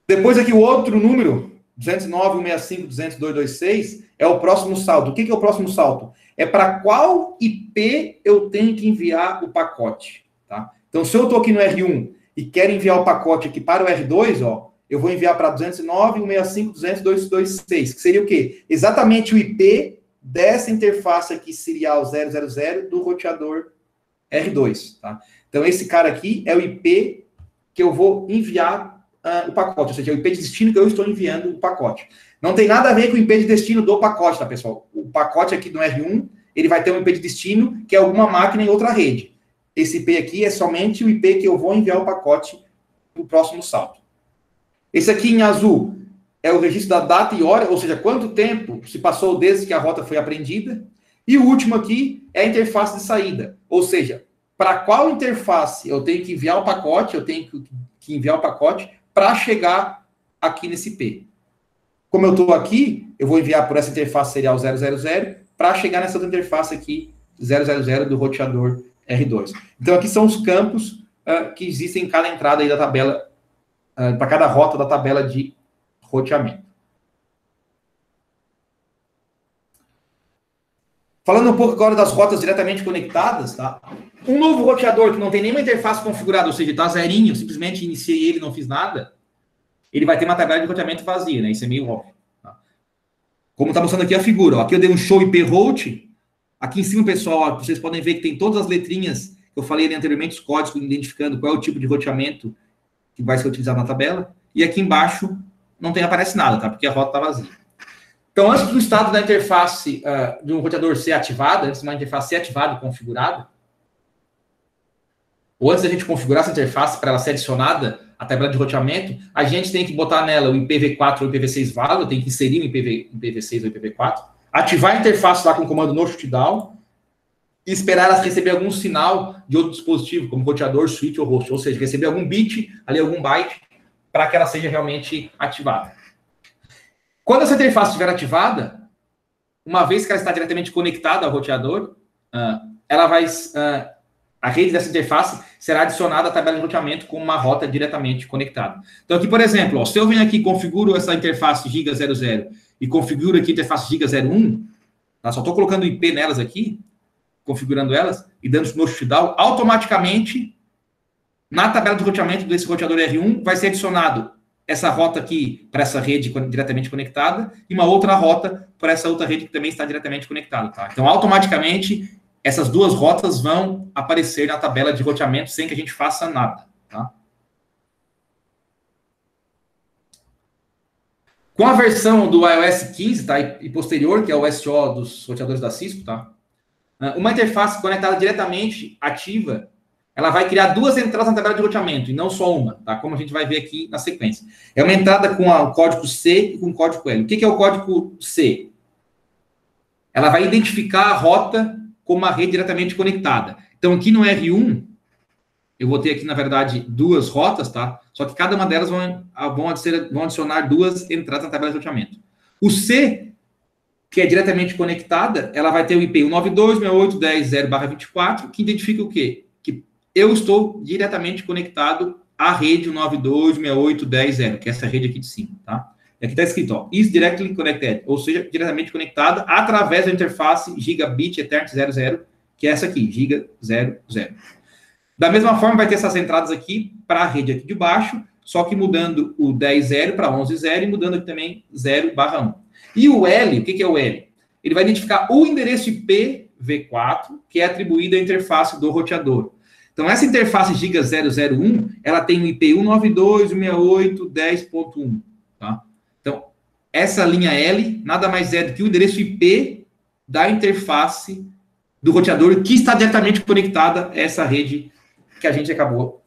Depois aqui o outro número, 209.165.202.226, é o próximo salto. O que é o próximo salto? É para qual IP eu tenho que enviar o pacote, tá? Então, se eu estou aqui no R1 e quero enviar o pacote aqui para o R2, ó, eu vou enviar para 209.165.202.226, que seria o quê? Exatamente o IP dessa interface aqui serial 000 do roteador R2, tá? Então, esse cara aqui é o IP que eu vou enviar o pacote, ou seja, é o IP de destino que eu estou enviando o pacote. Não tem nada a ver com o IP de destino do pacote, tá, pessoal? O pacote aqui do R1, ele vai ter um IP de destino que é alguma máquina em outra rede. Esse IP aqui é somente o IP que eu vou enviar o pacote para o próximo salto. Esse aqui em azul é o registro da data e hora, ou seja, quanto tempo se passou desde que a rota foi apreendida. E o último aqui é a interface de saída, ou seja, para qual interface eu tenho que enviar o pacote, eu tenho que enviar o pacote para chegar aqui nesse IP. Como eu estou aqui, eu vou enviar por essa interface serial 000 para chegar nessa outra interface aqui, 000 do roteador R2. Então, aqui são os campos que existem em cada entrada aí da tabela, para cada rota da tabela de roteamento. Falando um pouco agora das rotas diretamente conectadas, tá? Um novo roteador que não tem nenhuma interface configurada, ou seja, está zerinho, simplesmente iniciei ele, não fiz nada, ele vai ter uma tabela de roteamento vazia, né? Isso é meio óbvio. Tá? Como está mostrando aqui a figura, ó. Aqui eu dei um show IP route. Aqui em cima, pessoal, ó, vocês podem ver que tem todas as letrinhas que eu falei anteriormente, os códigos identificando qual é o tipo de roteamento que vai ser utilizado na tabela. E aqui embaixo não aparece nada, tá? Porque a rota está vazia. Então, antes do estado da interface de um roteador ser ativada, antes de uma interface ser ativada e configurada, ou antes da gente configurar essa interface para ela ser adicionada à tabela de roteamento, a gente tem que botar nela o IPv4 ou IPv6 válido, tem que inserir o IPv6 ou IPv4, ativar a interface lá com o comando no shutdown e esperar ela receber algum sinal de outro dispositivo, como roteador, switch ou host, ou seja, receber algum bit, ali algum byte, para que ela seja realmente ativada. Quando essa interface estiver ativada, uma vez que ela está diretamente conectada ao roteador, ela vai, a rede dessa interface será adicionada à tabela de roteamento com uma rota diretamente conectada. Então, aqui, por exemplo, ó, se eu venho aqui e configuro essa interface giga00 e configuro aqui a interface giga01, tá? Só estou colocando IP nelas aqui, configurando elas e dando no shutdown, automaticamente, na tabela de roteamento desse roteador R1, vai ser adicionado essa rota aqui para essa rede diretamente conectada e uma outra rota para essa outra rede que também está diretamente conectada. Tá? Então, automaticamente, essas duas rotas vão aparecer na tabela de roteamento sem que a gente faça nada. Tá? Com a versão do iOS 15 tá, e posterior, que é o SO dos roteadores da Cisco, tá? Uma interface conectada diretamente ativa, ela vai criar duas entradas na tabela de roteamento, e não só uma, tá? Como a gente vai ver aqui na sequência. É uma entrada com o código C e com o código L. O que é o código C? Ela vai identificar a rota como uma rede diretamente conectada. Então, aqui no R1, eu vou ter aqui, na verdade, duas rotas, tá? Só que cada uma delas vão adicionar duas entradas na tabela de roteamento. O C, que é diretamente conectada, ela vai ter o IP 192.168.10.0/24, que identifica o quê? Que eu estou diretamente conectado à rede 192.168.10.0, que é essa rede aqui de cima, tá? E aqui está escrito, ó, is directly connected, ou seja, diretamente conectada através da interface Gigabit Ethernet 00, que é essa aqui, Giga00. Da mesma forma, vai ter essas entradas aqui para a rede aqui de baixo, só que mudando o 10.0 para 11.0 e mudando aqui também 0/1. E o L, o que é o L? Ele vai identificar o endereço IPv4, que é atribuído à interface do roteador. Então, essa interface Giga001, ela tem o IP 192.168.10.1, tá? Então, essa linha L nada mais é do que o endereço IP da interface do roteador que está diretamente conectada a essa rede que a gente acabou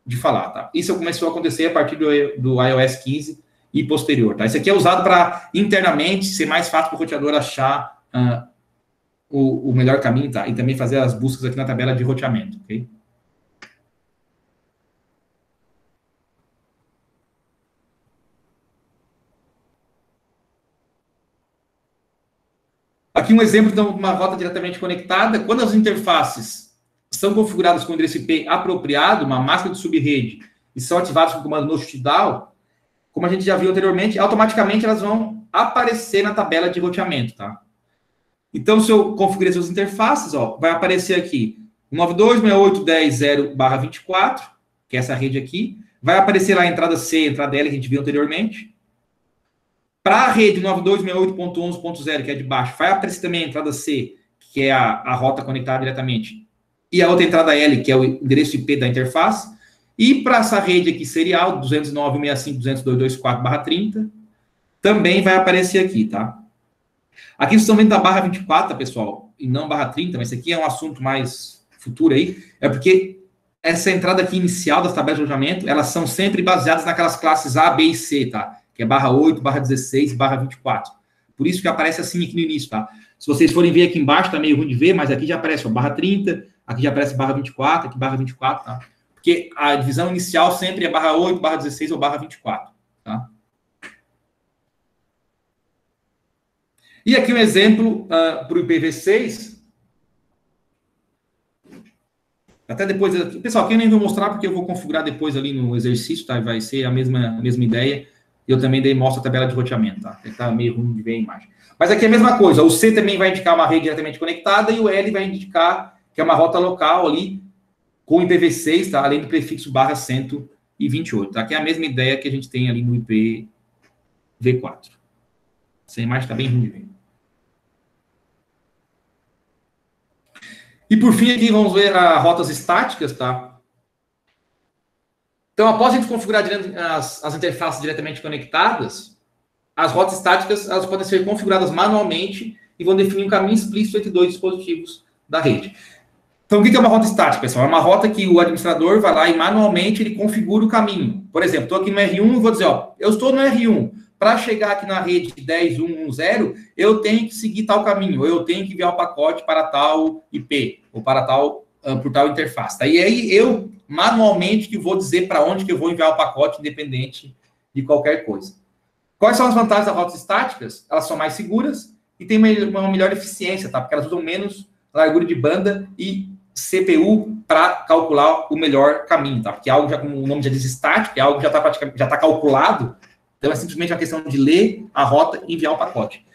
de falar, tá? Isso começou a acontecer a partir do iOS 15 e posterior, tá? Isso aqui é usado para, internamente, ser mais fácil para o roteador achar o melhor caminho, tá? E também fazer as buscas aqui na tabela de roteamento, ok? Aqui um exemplo de uma rota diretamente conectada. Quando as interfaces são configuradas com o endereço IP apropriado, uma máscara de subrede, e são ativadas com o comando no shutdown, como a gente já viu anteriormente, automaticamente elas vão aparecer na tabela de roteamento, tá? Então, se eu configurar essas interfaces, ó, vai aparecer aqui 92.168.10.0/24, que é essa rede aqui. Vai aparecer lá a entrada C, a entrada L, que a gente viu anteriormente. Para a rede 92.168.11.0, que é de baixo, vai aparecer também a entrada C, que é a rota conectada diretamente. E a outra entrada L, que é o endereço IP da interface. E para essa rede aqui serial, 209.165.202.24/30, também vai aparecer aqui, tá? Aqui vocês estão vendo da barra 24, pessoal, e não barra 30, mas esse aqui é um assunto mais futuro aí, é porque essa entrada aqui inicial das tabelas de alojamento, elas são sempre baseadas naquelas classes A, B e C, tá? Que é barra 8, barra 16, barra 24. Por isso que aparece assim aqui no início, tá? Se vocês forem ver aqui embaixo, tá meio ruim de ver, mas aqui já aparece, ó, barra 30, aqui já aparece barra 24, aqui barra 24, tá? Porque a divisão inicial sempre é barra 8, barra 16 ou barra 24, tá? E aqui um exemplo para o IPv6. Até depois, pessoal, aqui eu nem vou mostrar porque eu vou configurar depois ali no exercício, tá? Vai ser a mesma ideia. e eu também mostro a tabela de roteamento, tá? Está meio ruim de ver a imagem. Mas aqui é a mesma coisa, o C também vai indicar uma rede diretamente conectada e o L vai indicar que é uma rota local ali com IPv6, tá? Além do prefixo /128, tá? Que é a mesma ideia que a gente tem ali no IPv4. Essa imagem está bem ruim de ver. E por fim aqui vamos ver as rotas estáticas, tá? Então, após a gente configurar as interfaces diretamente conectadas, as rotas estáticas elas podem ser configuradas manualmente e vão definir um caminho explícito entre dois dispositivos da rede. Então, o que é uma rota estática, pessoal? É uma rota que o administrador vai lá e manualmente ele configura o caminho. Por exemplo, estou aqui no R1 e vou dizer, ó, eu estou no R1. Para chegar aqui na rede 10.1.1.0, eu tenho que seguir tal caminho, ou eu tenho que enviar o pacote para tal IP, ou para tal, por tal interface. Tá? E aí eu, manualmente, que vou dizer para onde que eu vou enviar o pacote, independente de qualquer coisa. Quais são as vantagens das rotas estáticas? Elas são mais seguras e têm uma melhor eficiência, tá? Porque elas usam menos largura de banda e CPU para calcular o melhor caminho, tá? Porque algo já, como o nome já diz, estático, é algo que já está calculado, então é simplesmente uma questão de ler a rota e enviar o pacote.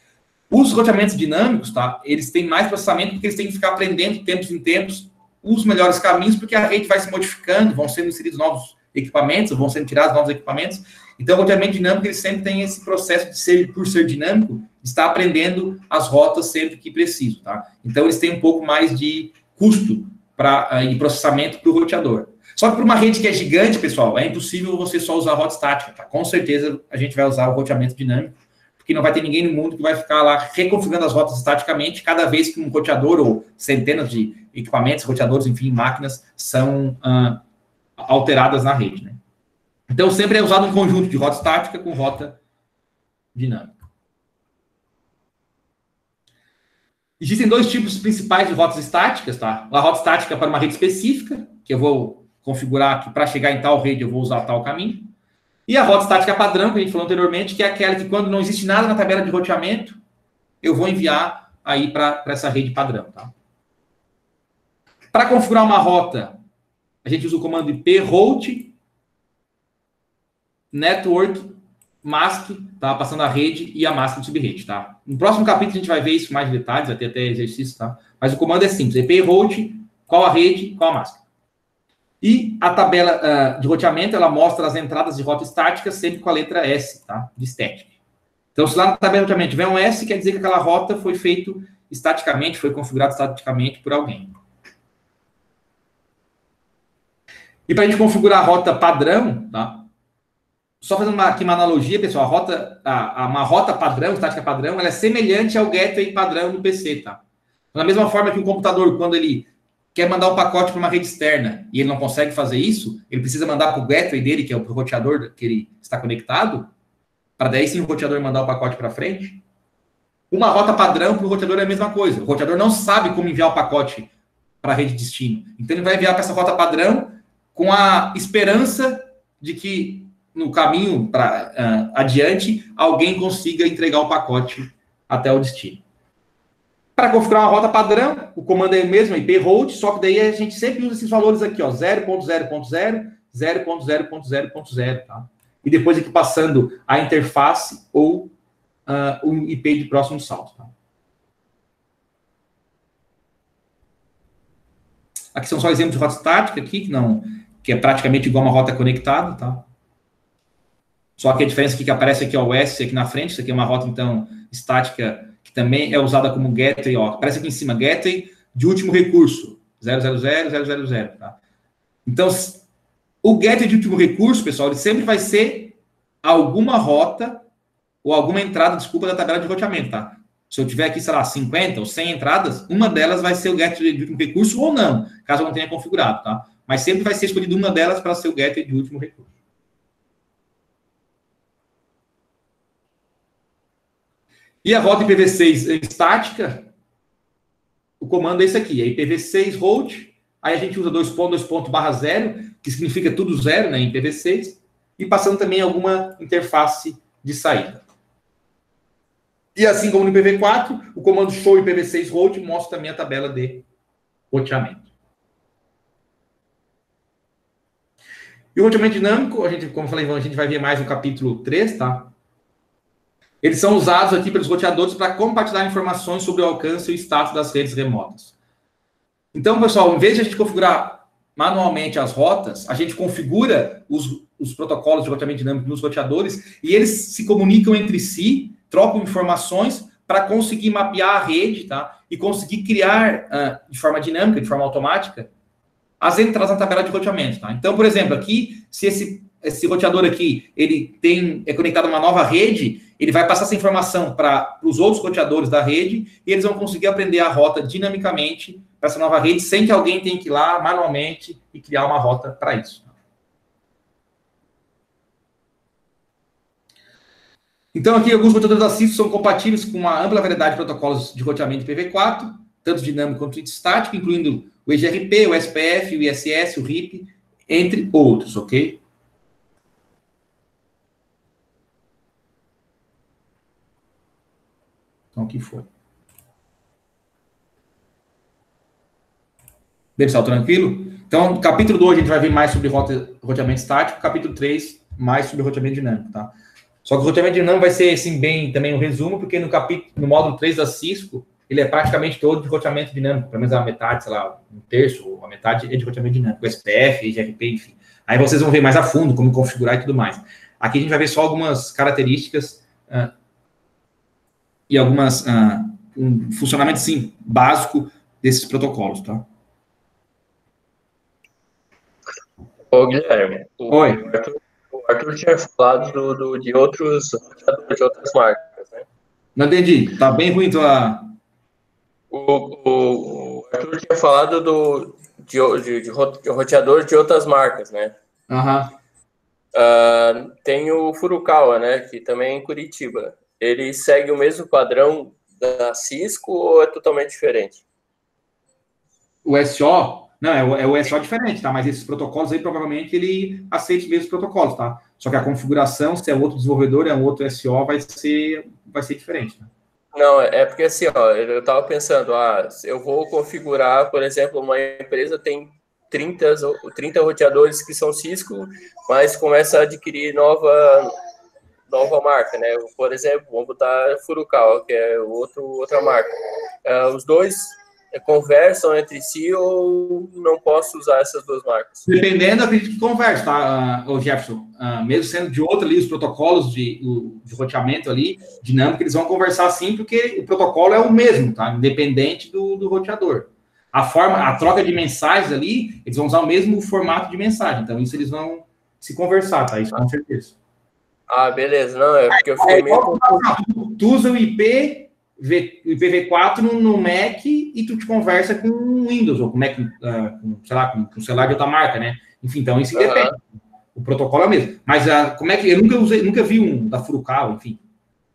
Os roteamentos dinâmicos, tá? Eles têm mais processamento porque eles têm que ficar aprendendo de tempos em tempos os melhores caminhos, porque a rede vai se modificando, vão sendo inseridos novos equipamentos, vão sendo tirados novos equipamentos. Então, o roteamento dinâmico, ele sempre tem esse processo de ser, por ser dinâmico, está aprendendo as rotas sempre que preciso, tá? Então, eles têm um pouco mais de custo de processamento para o roteador. Só que para uma rede que é gigante, pessoal, é impossível você só usar a rota estática, tá? Com certeza, a gente vai usar o roteamento dinâmico, porque não vai ter ninguém no mundo que vai ficar lá reconfigurando as rotas estaticamente cada vez que um roteador ou centenas de equipamentos, roteadores, enfim, máquinas, são alteradas na rede, né? Então, sempre é usado um conjunto de rota estática com rota dinâmica. Existem dois tipos principais de rotas estáticas, tá? A rota estática para uma rede específica, que eu vou configurar que para chegar em tal rede eu vou usar tal caminho. E a rota estática padrão, que a gente falou anteriormente, que é aquela que quando não existe nada na tabela de roteamento, eu vou enviar aí para essa rede padrão, tá? Para configurar uma rota, a gente usa o comando IP route network mask, tá? Passando a rede e a mask do subrede, tá? No próximo capítulo a gente vai ver isso mais em detalhes, vai ter até exercício, tá? Mas o comando é simples, IP route, qual a rede, qual a mask. E a tabela de roteamento, ela mostra as entradas de rota estática sempre com a letra S, tá? De static. Então, se lá na tabela de roteamento tiver um S, quer dizer que aquela rota foi feita estaticamente, foi configurada estaticamente por alguém. E para a gente configurar a rota padrão, tá? Só fazendo aqui uma analogia, pessoal, uma rota padrão, estática padrão, ela é semelhante ao gateway padrão no PC, tá? Da mesma forma que um computador, quando ele quer mandar um pacote para uma rede externa e ele não consegue fazer isso, ele precisa mandar para o gateway dele, que é o roteador que ele está conectado, para daí sim o roteador mandar o pacote para frente. Uma rota padrão para o roteador é a mesma coisa. O roteador não sabe como enviar o pacote para a rede destino. Então ele vai enviar para essa rota padrão com a esperança de que no caminho para adiante, alguém consiga entregar o pacote até o destino. Para configurar uma rota padrão, o comando é o mesmo, IP route, só que daí a gente sempre usa esses valores aqui, ó, 0.0.0, 0.0.0.0, tá? E depois aqui passando a interface ou o IP de próximo salto, tá? Aqui são só exemplos de rota estática aqui, que é praticamente igual a uma rota conectada, tá? Só que a diferença aqui que aparece aqui, ó, o S aqui na frente, isso aqui é uma rota, então, estática, que também é usada como gateway, ó, aparece aqui em cima, gateway de último recurso, 000, tá? Então, o gateway de último recurso, pessoal, ele sempre vai ser alguma rota ou alguma entrada, desculpa, da tabela de roteamento, tá? Se eu tiver aqui, sei lá, 50 ou 100 entradas, uma delas vai ser o gateway de último recurso ou não, caso eu não tenha configurado, tá? Mas sempre vai ser escolhido uma delas para ser o gateway de último recurso. E a rota IPv6 estática, o comando é esse aqui, é IPv6 route, aí a gente usa 2.2.0, que significa tudo zero, né, em IPv6, e passando também alguma interface de saída. E assim como no IPv4, o comando show IPv6 route mostra também a tabela de roteamento. E o roteamento dinâmico, como eu falei, a gente vai ver mais no capítulo 3, tá? Eles são usados aqui pelos roteadores para compartilhar informações sobre o alcance e o status das redes remotas. Então, pessoal, em vez de a gente configurar manualmente as rotas, a gente configura os protocolos de roteamento dinâmico nos roteadores e eles se comunicam entre si, trocam informações para conseguir mapear a rede, tá? E conseguir criar, de forma dinâmica, de forma automática, as entradas na tabela de roteamento, tá? Então, por exemplo, aqui, se esse roteador aqui, ele é conectado a uma nova rede, ele vai passar essa informação para os outros roteadores da rede e eles vão conseguir aprender a rota dinamicamente para essa nova rede, sem que alguém tenha que ir lá manualmente e criar uma rota para isso. Então, aqui, alguns roteadores da Cisco são compatíveis com uma ampla variedade de protocolos de roteamento IPv4, tanto dinâmico quanto estático, incluindo o EGRP, o SPF, o ISS, o RIP, entre outros, ok? Então, aqui foi. Pessoal, tranquilo? Então, capítulo 2 a gente vai ver mais sobre roteamento estático, capítulo 3 mais sobre roteamento dinâmico, tá? Só que o roteamento dinâmico vai ser, assim, bem também um resumo, porque no módulo 3 da Cisco, ele é praticamente todo de roteamento dinâmico, pelo menos a metade, sei lá, um terço, ou a metade é de roteamento dinâmico, o SPF, EGRP, enfim. Aí vocês vão ver mais a fundo como configurar e tudo mais. Aqui a gente vai ver só algumas características e algumas um funcionamento, sim, básico desses protocolos, tá? Ô, Guilherme, Oi. O Arthur tinha falado de outros roteadores de outras marcas, né? Não entendi. Tá bem ruim tua... O Arthur tinha falado de roteador de outras marcas, né? Aham. Tem o Furukawa, né? Que também é em Curitiba. Ele segue o mesmo padrão da Cisco ou é totalmente diferente? O SO... Não, é o SO diferente, tá? Mas esses protocolos aí, provavelmente, ele aceita os mesmos protocolos, tá? Só que a configuração, se é outro desenvolvedor, é um outro SO, vai ser diferente, tá? Não, é porque assim, ó, eu estava pensando, eu vou configurar, por exemplo, uma empresa tem 30 roteadores que são Cisco, mas começa a adquirir nova marca, né? Por exemplo, vamos botar Furukawa, que é outra marca. Os dois conversam entre si ou não posso usar essas duas marcas? Dependendo, acredito que conversa, tá, o Jefferson? Mesmo sendo de outro ali, os protocolos de roteamento ali, dinâmico, eles vão conversar sim, porque o protocolo é o mesmo, tá? Independente do roteador. A troca de mensagens ali, eles vão usar o mesmo formato de mensagem. Então, isso eles vão se conversar, tá? Isso com certeza. Beleza. Não, é porque eu fiquei meio... Tu usa o IPv4 no Mac e tu te conversa com o Windows, ou com Mac, sei lá, com celular de outra marca, né? Enfim, então isso depende. O protocolo é o mesmo. Mas como é que... Eu nunca vi um da Furukawa, enfim.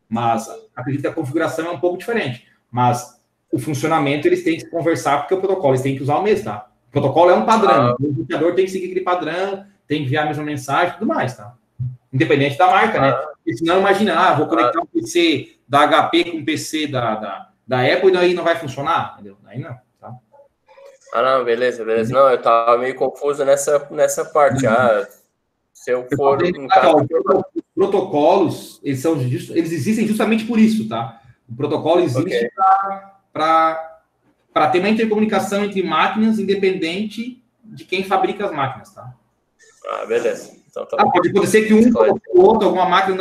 Mas acredito que a configuração é um pouco diferente. Mas o funcionamento, eles têm que se conversar, porque o protocolo, eles têm que usar o mesmo, tá? O protocolo é um padrão. O roteador tem que seguir aquele padrão, tem que enviar a mesma mensagem e tudo mais, tá? Independente da marca, né? Porque senão, imagina, vou conectar um PC da HP com um PC da Apple e daí não vai funcionar, entendeu? Aí não, tá? Não, beleza. Não, eu tava meio confuso nessa parte. Se eu for... Os protocolos, eles existem justamente por isso, tá? O protocolo existe para ter uma intercomunicação entre máquinas independente de quem fabrica as máquinas, tá? Beleza. Então, pode ser que um ou outro, alguma máquina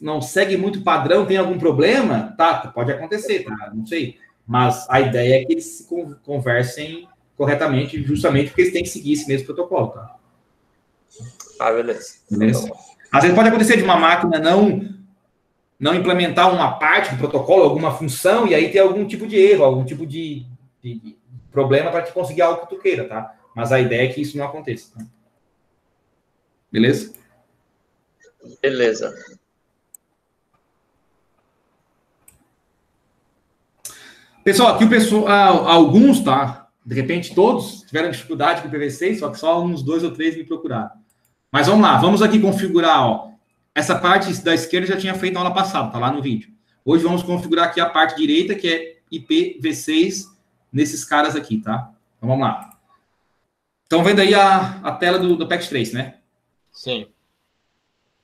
não segue muito padrão, tem algum problema, tá? Pode acontecer, tá? Não sei. Mas a ideia é que eles se conversem corretamente, justamente porque eles têm que seguir esse mesmo protocolo, tá? Beleza. Às vezes pode acontecer de uma máquina não implementar uma parte do protocolo, alguma função, e aí ter algum tipo de erro, algum tipo de problema para te conseguir algo que tu queira, tá? Mas a ideia é que isso não aconteça, tá? Beleza? Beleza. Pessoal, aqui alguns, tá? De repente todos tiveram dificuldade com o IPv6, só que só uns 2 ou 3 me procuraram. Mas vamos lá, vamos aqui configurar, ó. Essa parte da esquerda já tinha feito na aula passada, tá lá no vídeo. Hoje vamos configurar aqui a parte direita, que é IPv6, nesses caras aqui, tá? Então vamos lá. Estão vendo aí a tela do PEX3, né? Sim.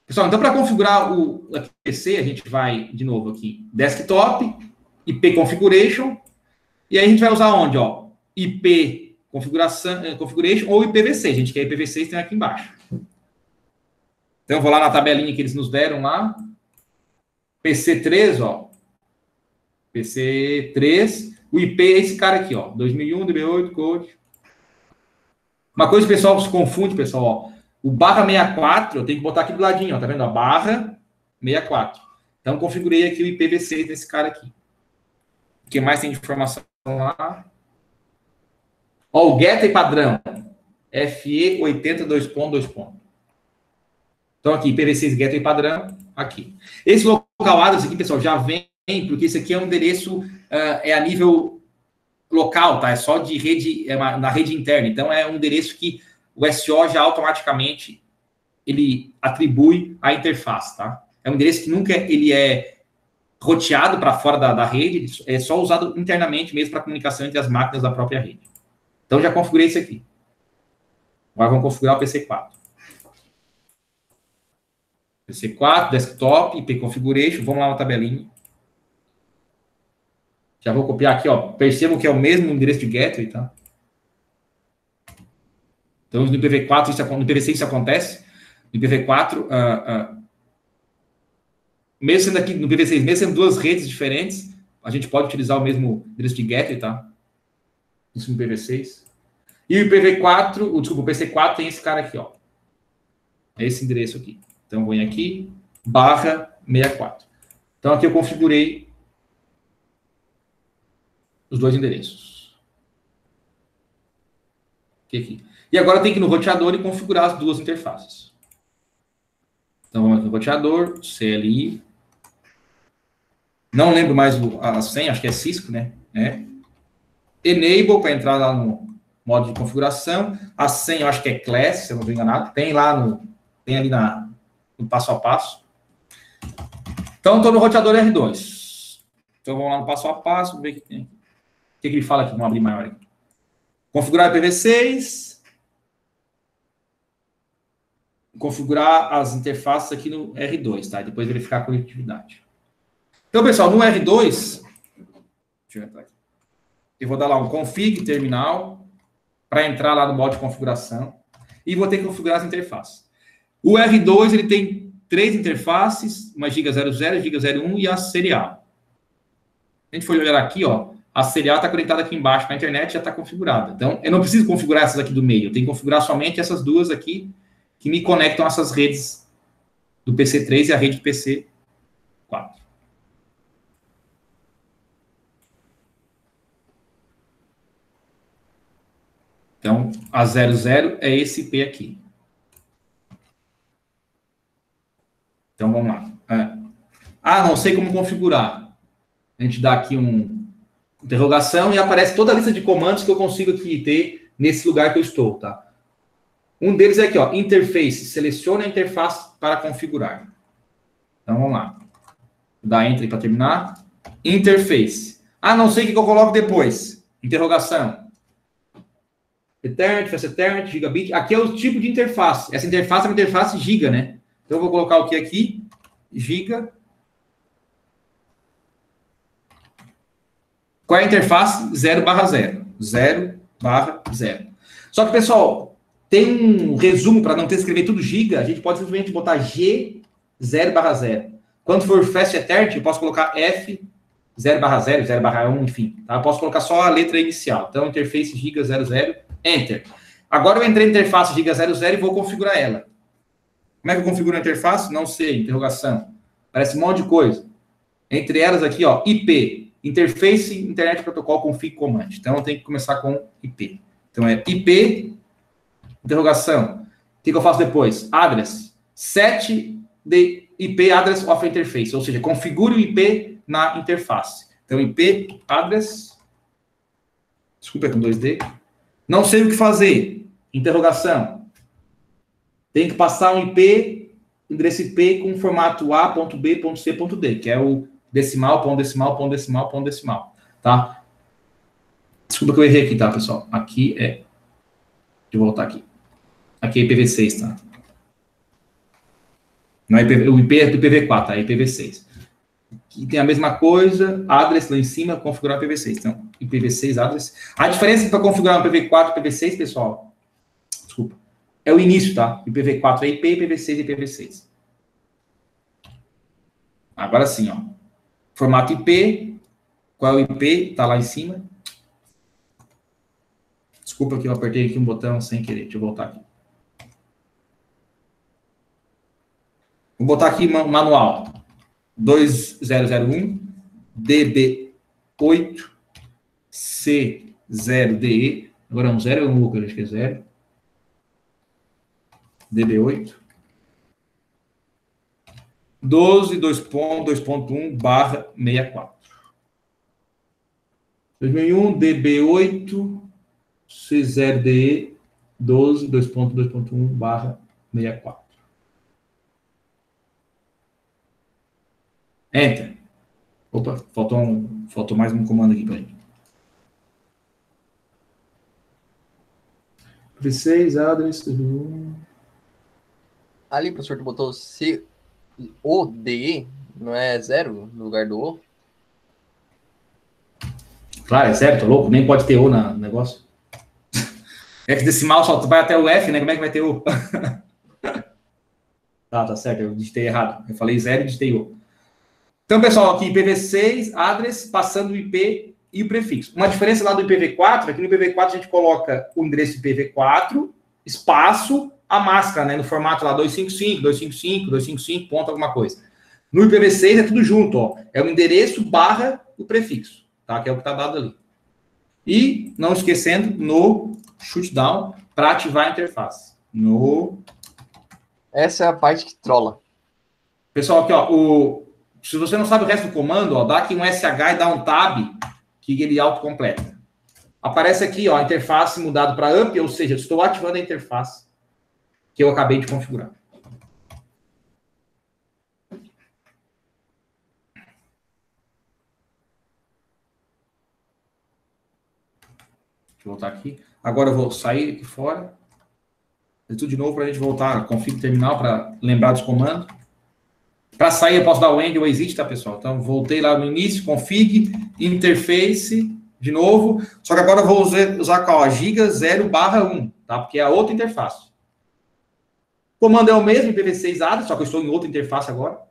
Pessoal, então para configurar o PC, a gente vai, de novo aqui, desktop, IP configuration, e aí a gente vai usar onde? Ó, IP configuration ou IPv6. A gente quer IPv6, tem aqui embaixo. Então eu vou lá na tabelinha que eles nos deram lá. PC3, ó. PC3, o IP é esse cara aqui, ó. 2001, DB8, code. Uma coisa que o pessoal se confunde, pessoal, ó. O barra 64, eu tenho que botar aqui do ladinho, ó. Tá vendo? A barra 64. Então, configurei aqui o IPv6 desse cara aqui. O que mais tem de informação lá? Ó, o gateway padrão. FE80 2 ponto, 2 ponto. Então, aqui, IPv6 gateway padrão, aqui. Esse local address aqui, pessoal, já vem, porque esse aqui é um endereço, é a nível local, tá? É só de rede, na rede interna. Então, é um endereço que o SO já automaticamente ele atribui à interface, tá? É um endereço que nunca ele é roteado para fora da rede, é só usado internamente mesmo para comunicação entre as máquinas da própria rede. Então, já configurei esse aqui. Agora vamos configurar o PC4. PC4, desktop, IP configuration, vamos lá na tabelinha. Já vou copiar aqui, ó. Percebam que é o mesmo endereço de gateway, tá? Então, no IPv4, no IPv6 isso acontece. No IPv4, mesmo sendo aqui no IPv6, mesmo sendo duas redes diferentes, a gente pode utilizar o mesmo endereço de gateway, tá? Isso no IPv6. E o IPv4, desculpa, o PC4 tem esse cara aqui, ó. É esse endereço aqui. Então, vou em aqui, barra 64. Então, aqui eu configurei os dois endereços. Aqui. E agora tem que ir no roteador e configurar as duas interfaces. Então, vamos aqui no roteador, CLI. Não lembro mais a senha, acho que é Cisco, né? Enable, para entrar lá no modo de configuração. A senha, eu acho que é Class, se eu não estou enganado. Tem lá tem ali no passo a passo. Então, estou no roteador R2. Então, vamos lá no passo a passo, ver o que tem. O que ele fala aqui? Vamos abrir maior aqui. Configurar IPv6. Configurar as interfaces aqui no R2, tá? E depois verificar a conectividade. Então, pessoal, no R2, deixa eu entrar aqui. Eu vou dar lá um config terminal para entrar lá no modo de configuração e vou ter que configurar as interfaces. O R2, ele tem 3 interfaces, uma giga 00, giga 01 e a serial. A gente for olhar aqui, ó, a serial está conectada aqui embaixo com a internet, já está configurada. Então, eu não preciso configurar essas aqui do meio, eu tenho que configurar somente essas duas aqui que me conectam a essas redes do PC3 e a rede do PC4. Então, a 00 é esse IP aqui. Então, vamos lá. Não sei como configurar. A gente dá aqui uma interrogação e aparece toda a lista de comandos que eu consigo aqui ter nesse lugar que eu estou, tá? Um deles é aqui, ó, interface. Selecione a interface para configurar. Então, vamos lá. Vou dar Enter para terminar. Interface. Não sei o que eu coloco depois. Interrogação. Ethernet, Fast Ethernet, Gigabit. Aqui é o tipo de interface. Essa interface é uma interface giga, né? Então, eu vou colocar o que aqui? Giga. Qual é a interface? 0/0. 0/0. Só que, pessoal, tem um resumo para não ter que escrever tudo giga. A gente pode simplesmente botar G 0/0. Quando for Fast Ethernet, eu posso colocar F 0/0, 0/1, enfim. Tá? Eu posso colocar só a letra inicial. Então, interface giga 00, Enter. Agora eu entrei na interface giga 00 e vou configurar ela. Como é que eu configuro a interface? Não sei, interrogação. Parece um monte de coisa. Entre elas aqui, ó, IP, Interface Internet Protocol Config Command. Então, eu tenho que começar com IP. Então, é IP, interrogação. O que eu faço depois? Address. Set the IP address of interface. Ou seja, configure o IP na interface. Então, IP address. Desculpa, é com 2D. Não sei o que fazer. Interrogação. Tem que passar um IP, endereço IP com formato A.B.C.D, que é o decimal, ponto decimal, ponto decimal, ponto decimal. Tá? Desculpa que eu errei aqui, tá, pessoal? Aqui é... Deixa eu voltar aqui. Aqui é IPv6, tá? Não é o IP é do IPv4, é IPv6. Aqui tem a mesma coisa, address lá em cima, configurar IPv6. Então, IPv6, address. A diferença para configurar um IPv4 e IPv6, pessoal, desculpa, é o início, tá? IPv4 é IP, IPv6 é IPv6. Agora sim, ó. Formato IP, qual é o IP? Tá lá em cima. Desculpa que eu apertei aqui um botão sem querer. Deixa eu voltar aqui. Vou botar aqui manual. 2001 DB8 C0DE. Agora é um 0 ou um lucro, acho que é 0. DB8. 12.2.1/64. 2001 DB8 C0DE 12.2.1/64. Enter. Opa, faltou mais um comando aqui para ele. V6, address, Ali, professor, tu botou CODE, não é 0 no lugar do O? Claro, é certo, louco, nem pode ter O no negócio. Hexadecimal só vai até o F, né? Como é que vai ter O? Tá certo, eu digitei errado. Eu falei 0 e digitei O. Então, pessoal, aqui IPv6, address, passando o IP e o prefixo. Uma diferença lá do IPv4 é que no IPv4 a gente coloca o endereço IPv4, espaço, a máscara, né? No formato lá 255, 255, 255, ponto alguma coisa. No IPv6 é tudo junto, ó. É o endereço barra o prefixo, tá? Que é o que está dado ali. E, não esquecendo, no shutdown, para ativar a interface. Essa é a parte que trola. Pessoal, aqui, ó, se você não sabe o resto do comando, ó, dá aqui um SH e dá um tab, que ele autocompleta. Aparece aqui, ó, a interface mudado para AMP, ou seja, estou ativando a interface que eu acabei de configurar. Deixa eu voltar aqui. Agora eu vou sair aqui fora. Fazer tudo de novo para a gente voltar. Config terminal para lembrar dos comandos. Para sair, eu posso dar o end ou exit, tá, pessoal? Então, voltei lá no início, config, interface, de novo. Só que agora eu vou usar qual? A giga 0/1, tá? Porque é a outra interface. O comando é o mesmo, IPv6 address, só que eu estou em outra interface agora.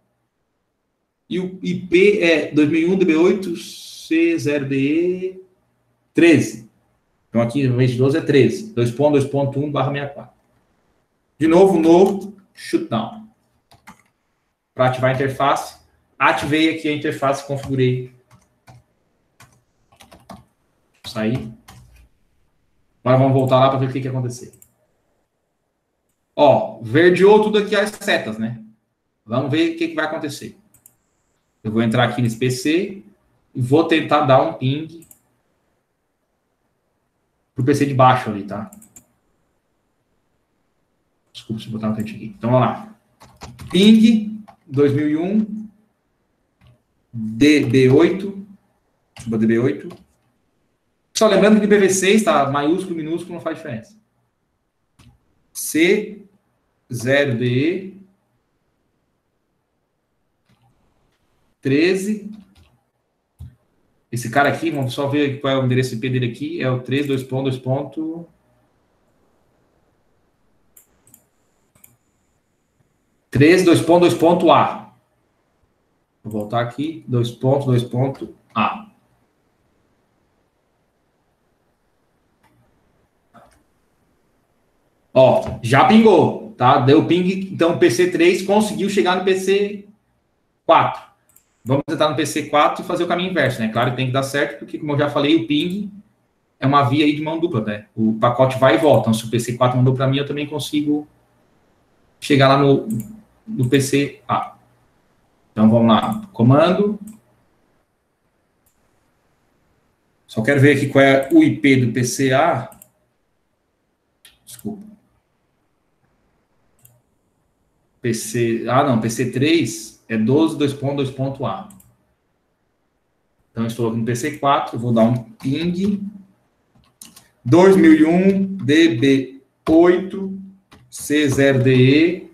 E o IP é 2001 DB8 C0DE 13. Então, aqui, no mês de 12 é 13. 2.2.1/64. De novo, no shutdown. Para ativar a interface, ativei aqui a interface, configurei. Saí. Agora vamos voltar lá para ver o que aconteceu. Ó, verdeou tudo aqui as setas, né? Vamos ver o que vai acontecer. Eu vou entrar aqui nesse PC e vou tentar dar um ping pro PC de baixo ali, tá? Desculpa se eu botar no cantinho aqui. Então, vamos lá. Ping 2001 DB8. Desculpa, DB8. Só lembrando que IPv6, tá? Maiúsculo, minúsculo, não faz diferença. C0DE 13. Esse cara aqui, vamos só ver qual é o endereço IP dele aqui. É o 3.2.2. 2.2.A. Vou voltar aqui. 2.2.A. Ó, já pingou, tá? Deu ping, então o PC3 conseguiu chegar no PC4. Vamos tentar no PC4 e fazer o caminho inverso, né? Claro que tem que dar certo, porque, como eu já falei, o ping é uma via aí de mão dupla, né? O pacote vai e volta. Então, se o PC4 mandou para mim, eu também consigo chegar lá no PC-A. Então, vamos lá. Comando. Só quero ver aqui qual é o IP do PC-A. Desculpa. PC3 é 12.2.2.A. Então, eu estou aqui no PC4, eu vou dar um ping 2001 DB8 C0DE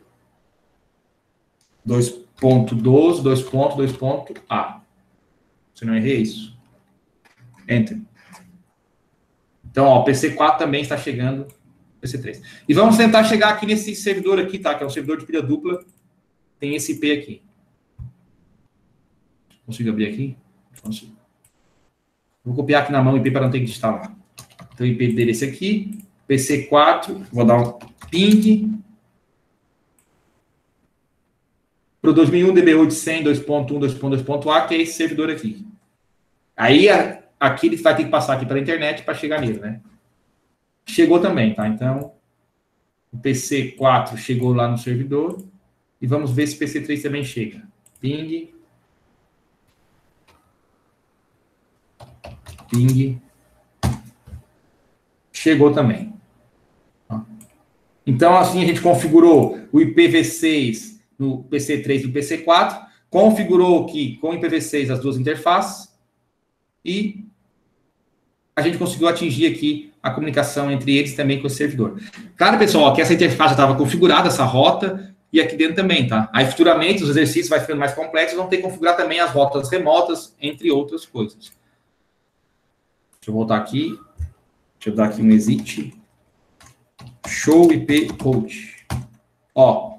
2.12, 2.2.A. Se não errei isso. Enter. Então, ó, o PC4 também está chegando, PC3. E vamos tentar chegar aqui nesse servidor aqui, tá? Que é um servidor de pilha dupla. Tem esse IP aqui. Consigo abrir aqui? Consigo. Vou copiar aqui na mão o IP para não ter que instalar. Então, o IP dele é esse aqui. PC4, vou dar um ping. Para o 2001 DB800 2.1 2.2.A, que é esse servidor aqui. Aí, aqui ele vai ter que passar aqui pela internet para chegar nele, né? Chegou também, tá? Então, o PC4 chegou lá no servidor. E vamos ver se o PC3 também chega. Ping. Ping. Chegou também. Então, assim, a gente configurou o IPv6 no PC3 e no PC4, configurou aqui com o IPv6 as duas interfaces e a gente conseguiu atingir aqui a comunicação entre eles também com o servidor. Claro, pessoal, que essa interface já estava configurada, essa rota, e aqui dentro também, tá? Aí, futuramente, os exercícios vai ficando mais complexos, vão ter que configurar também as rotas remotas, entre outras coisas. Deixa eu voltar aqui. Deixa eu dar aqui um exit. Show IP host. Ó.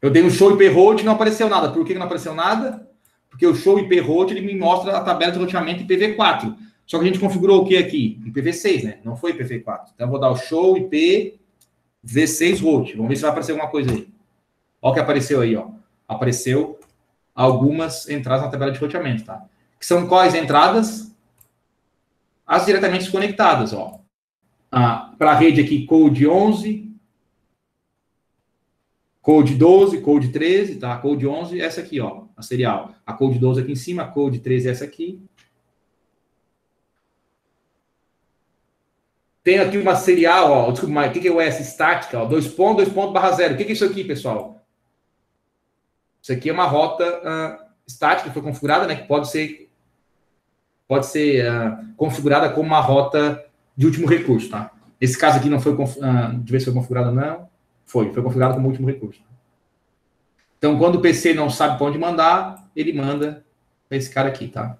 Eu dei um show IP host e não apareceu nada. Por que não apareceu nada? Porque o show IP host ele me mostra a tabela de roteamento IPv4. Só que a gente configurou o que aqui? IPv6, né? Não foi IPv4. Então eu vou dar o show IP V6 host. Vamos ver se vai aparecer alguma coisa aí. Olha o que apareceu aí, ó. Apareceu algumas entradas na tabela de roteamento, tá? Que são quais entradas? As diretamente conectadas, ó. Para a rede aqui, Code 11, Code 12, Code 13, tá? Code 11, essa aqui, ó, a serial. A Code 12 aqui em cima, a Code 13 essa aqui. Tem aqui uma serial, ó, desculpa, o que é o S? Estática, ó, 2.2./0. O que é isso aqui, pessoal? Isso aqui é uma rota estática que foi configurada, né? Que pode ser configurada como uma rota de último recurso, tá? Esse caso aqui não foi, deixa eu ver se foi configurado ou não. Foi configurado como último recurso. Então, quando o PC não sabe para onde mandar, ele manda para esse cara aqui, tá?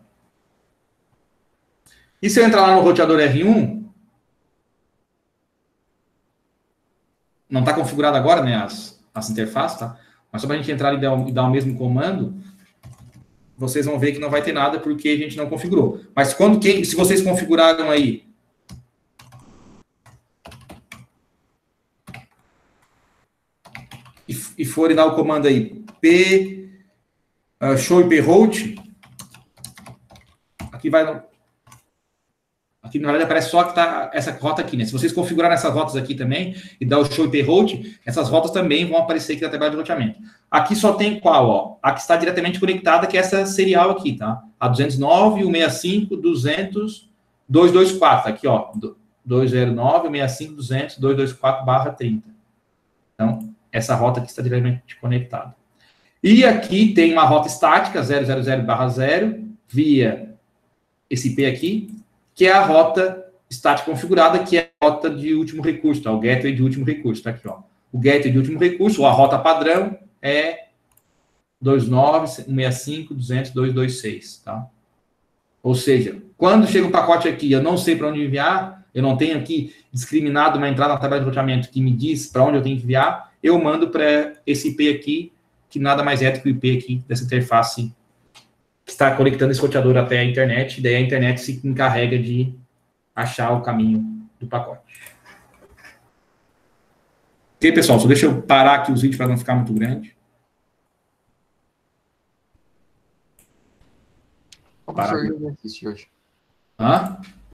E se eu entrar lá no roteador R1, não está configurado agora, né, as interfaces, tá? Mas só para a gente entrar e dar o mesmo comando, vocês vão ver que não vai ter nada porque a gente não configurou. Mas se vocês configuraram aí e forem dar o comando aí show IP route, aqui na verdade aparece só que tá essa rota aqui, né? Se vocês configurarem essas rotas aqui também e dar o show IP route, essas rotas também vão aparecer aqui na tabela de roteamento. Aqui só tem qual, ó? A que está diretamente conectada, que é essa serial aqui, tá? A 209, 165, 200, 224. Aqui, ó. 209, 165, 200, 224/30. Então, essa rota aqui está diretamente conectada. E aqui tem uma rota estática, 000/0, via esse IP aqui, que é a rota estática configurada, que é a rota de último recurso, tá? O gateway de último recurso, tá aqui, ó. O gateway de último recurso, ou a rota padrão, é 29, 165, 200, 226, tá? Ou seja, quando chega um pacote aqui, eu não sei para onde enviar, eu não tenho aqui discriminado uma entrada na tabela de roteamento que me diz para onde eu tenho que enviar, eu mando para esse IP aqui, que nada mais é do que o IP aqui dessa interface que está conectando esse roteador até a internet, e daí a internet se encarrega de achar o caminho do pacote. Ok, pessoal? Só deixa eu parar aqui os vídeos para não ficar muito grande. O professor eu não assisti hoje. Hã?